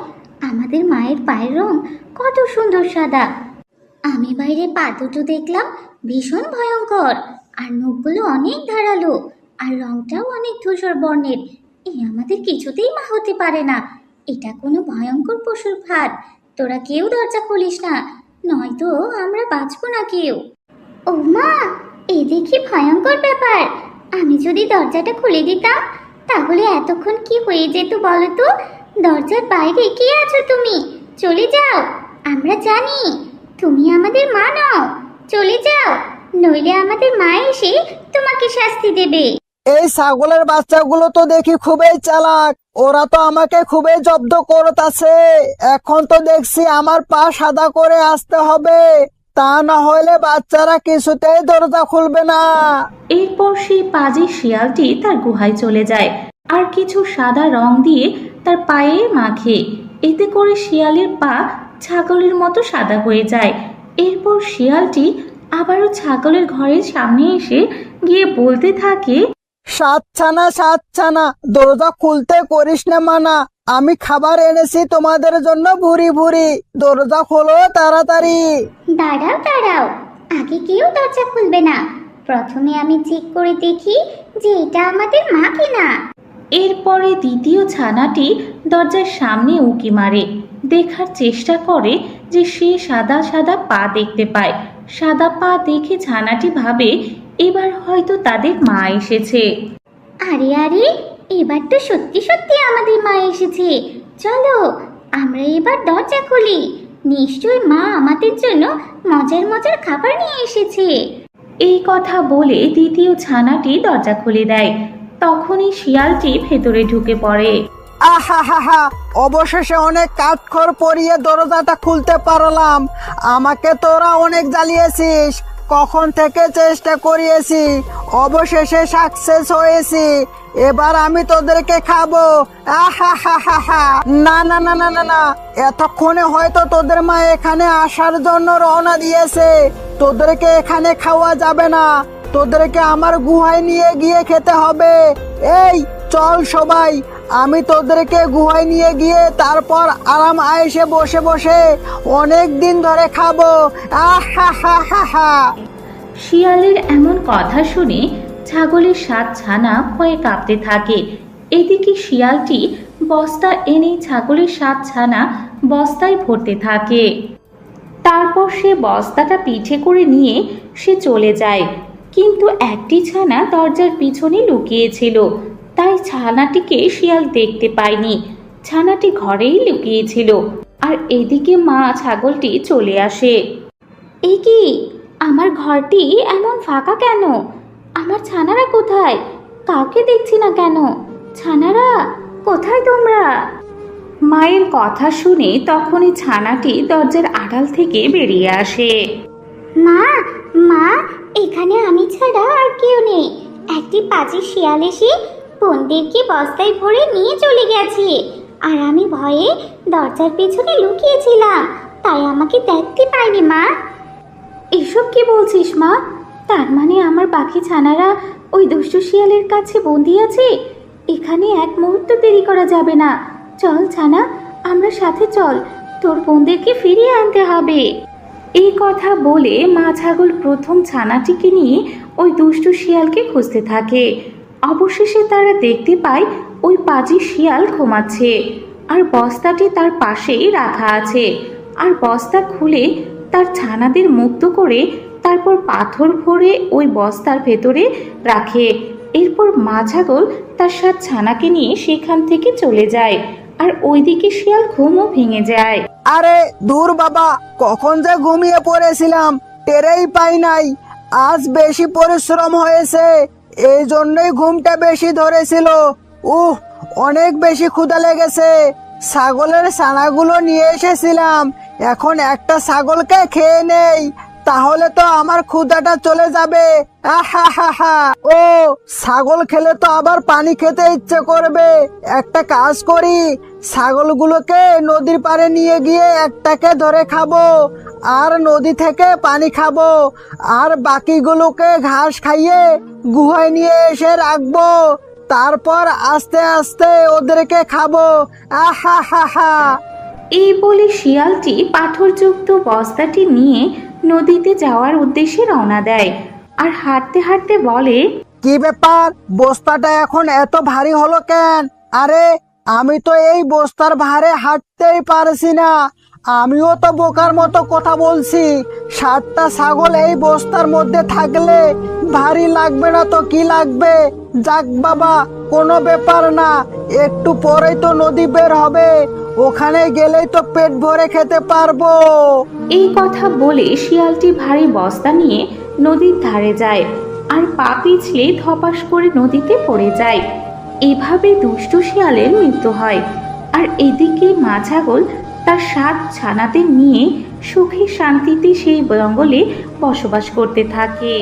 আমাদের মায়ের পায়ের রং কত সুন্দর সাদা। আমি বাইরে পা দুটো দেখলাম ভীষণ ভয়ঙ্কর, আর নখগুলো অনেক ধারালো, আর রংটাও অনেক ধূসর বর্ণের। এ আমাদের কিছুতেই মা হতে পারে না। এটা কোনো ভয়ঙ্কর পশুর ফাঁদ। তোরা কেউ দরজা খুলিস না, নয়তো আমরা বাঁচবো না কেউ। ও মা, এ দেখি ভয়ঙ্কর ব্যাপার। আমি যদি দরজাটা খুলে দিতাম তাহলে এতক্ষণ কি হয়ে যেত বলো তো? দরজার বাইরে কে আছো তুমি? চলে যাও, আমরা জানি তুমি আমাদের মা নও। চলে যাও, নইলে আমাদের মা এসে তোমাকে শাস্তি দেবে। এই ছাগলের বাচ্চাগুলো তো দেখি খুবই চালাক। ওরা তো আমাকে খুবই জব্দ করতেছে। এখন তো দেখছি আমার পা সাদা করে আসতে হবে, তা না হলে বাচ্চারা কিছুতেই দরজা খুলবে না। এরপর সেই পাজি শিয়ালটি তার গুহায় চলে যায় আর কিছু সাদা রং দিয়ে তার পায়ে মাখে। এতে করে শিয়ালের পা ছাগলের মতো সাদা হয়ে যায়। এরপর শিয়ালটি আবারও ছাগলের ঘরের সামনে এসে গিয়ে বলতে থাকে, সাত ছানা, দরজা খুলতে করিস না মানা। আমি খাবার এনেছি তোমাদের জন্য ভুরি ভুরি। দরজা খোলো তাড়াতাড়ি। দাঁড়াও দাঁড়াও, আগে কেউ দরজা খুলবে না। প্রথমে আমি চেক করে দেখি যে এটা আমাদের মা কিনা। এরপরে দ্বিতীয় ছানাটি দরজার সামনে উঁকি মারে, দেখার চেষ্টা করে যে সে সাদা সাদা পা দেখতে পায়। সাদা পা দেখে ছানাটি ভাবে এবার হয়তো তাদের মা এসেছে। আরে আরে, এবার তো সত্যি সত্যি আমাদের মা এসেছে। চলো আমরা এবার দরজা খুলি। নিশ্চয় মা আমাদের জন্য মজার মজার খাবার নিয়ে এসেছে। এই কথা বলে দ্বিতীয় ছানাটি দরজা খুলে দেয়। তখনই শিয়ালটি ভেতরে ঢুকে পড়ে। আহা, অবশেষে অনেক কাঠখড় পরিয়ে দরজাটা খুলতে পারলাম। আমাকে তোরা অনেক জ্বালিয়েছিস, কখন থেকে চেষ্টা করিয়েছি, অবশেষে সাকসেস হয়েছি। এবার আমি তোদেরকে খাবো। আহা, না, এতক্ষণে হয়তো তোদের মা এখানে আসার জন্য রওনা দিয়েছে। তোদেরকে এখানে খাওয়া যাবে না, তোদেরকে আমার গুহায় নিয়ে গিয়ে খেতে হবে। এই চল সবাই, আমি তোদেরকে গুহায় নিয়ে গিয়ে তারপর আরাম আয়েসে বসে বসে অনেক দিন ধরে খাবো। আহা। শিয়ালের এমন কথা শুনে ছাগলের 7 ছানা ভয়ে কাঁপতে থাকে। এদিকে শিয়ালটি বস্তা এনে ছাগলের 7 ছানা বস্তায় ভরতে থাকে। তারপর সে বস্তাটা পিঠে করে নিয়ে সে চলে যায়। কিন্তু একটি ছানা দরজার পিছনে লুকিয়েছিল, তাই ছানাটিকে শিয়াল দেখতে পায়নি। ছানাটি ঘরেই লুকিয়েছিল। আর এদিকে মা ছাগলটি চলে আসে। এ কি, আমার ঘরটি এমন ফাঁকা কেন? আমার ছানারা কোথায়? কাউকে দেখছি না কেন। ছানারা কোথায় তোমরা? মায়ের কথা শুনে তখনই ছানাটি দরজার আড়াল থেকে বেরিয়ে আসে। মা, এখানে আমি ছাড়া আর কেউ নেই। একটি পাজি শিয়াল এসে বোনদেরকে বস্তায় ভরে নিয়ে চলে গেছে, আর আমি ভয়ে দরজার পেছনে লুকিয়েছিলাম, তাই আমাকে দেখতে পাইনি। মা, এসব কি বলছিস মা? তার মানে আমার বাকি ছানারা ওই দুষ্টু শিয়ালের কাছে বন্দি আছে? এখানে এক মুহূর্ত দেরি করা যাবে না। চল ছানা, আমরা সাথে চল, তোর বোনদেরকে ফিরিয়ে আনতে হবে। এই কথা বলে মা ছাগল প্রথম ছানাটিকে নিয়ে ওই দুষ্টু শিয়ালকে খুঁজতে থাকে। অবশেষে তারা দেখতে পায় ওই পাজি শিয়াল ঘুমাচ্ছে আর বস্তাটি তার পাশেই রাখা আছে। আর বস্তা খুলে তার ছানাদের মুক্ত করে তারপর পাথর ভরে ওই বস্তার ভেতরে রাখে। এরপর মা ছাগল তার 7 ছানাকে নিয়ে সেখান থেকে চলে যায় আর ওইদিকে শিয়াল ঘুমও ভেঙে যায়। আরে দূর বাবা, কখন যে ঘুমিয়ে পড়েছিলাম টেরেই পাই নাই। আজ বেশি পরিশ্রম হয়েছে, এই জন্যই ঘুমটা বেশি ধরেছিল। অনেক বেশি ক্ষুধা লেগেছে। ছাগলের ছানাগুলো নিয়ে এসেছিলাম, এখন একটা ছাগলকে খেয়ে নেই, তাহলে তো আমার ক্ষুধাটা চলে যাবে। ও ছাগল খেলে তো আবার পানি খেতে ইচ্ছে করবে। একটা কাজ করি, ছাগলগুলোকে নদীর পাড়ে নিয়ে গিয়ে একটাকে ধরে খাবো আর নদী থেকে পানি খাবো, আর বাকিগুলোকে ঘাস খাইয়ে গুহায় নিয়ে এসে রাখবো, তারপর আস্তে আস্তে ওদেরকে খাবো। এই বলে শিয়ালটি পাথরযুক্ত বস্তাটি নিয়ে নদীতে যাওয়ার উদ্দেশ্যে রওনা দেয় আর হাঁটতে হাঁটতে বলে, কি ব্যাপার, বস্তাটা এখন এত ভারী হলো কেন? আরে আমি তো এই বস্তার ভারে হাঁটতেই পারছি না। আমিও তো বোকার মতো কথা বলছি। 7টা ছাগল এই বস্তার মধ্যে থাকলে ভারী লাগবে না তো কি লাগবে? যাক বাবা, কোনো ব্যাপার না, একটু পরেই তো নদী বের হবে, ওখানে গেলেই তো পেট ভরে খেতে পারবো। এই কথা বলে শিয়ালটি ভারী বস্তা নিয়ে নদীর ধারে যায় আর পা পিছলে ধপাস করে নদীতে পড়ে যায়। এভাবে দুষ্ট শিয়ালের মৃত্যু হয়। আর এদিকে মা ছাগল তার 7 ছানাদের নিয়ে সুখে শান্তিতে সেই জঙ্গলে বসবাস করতে থাকে।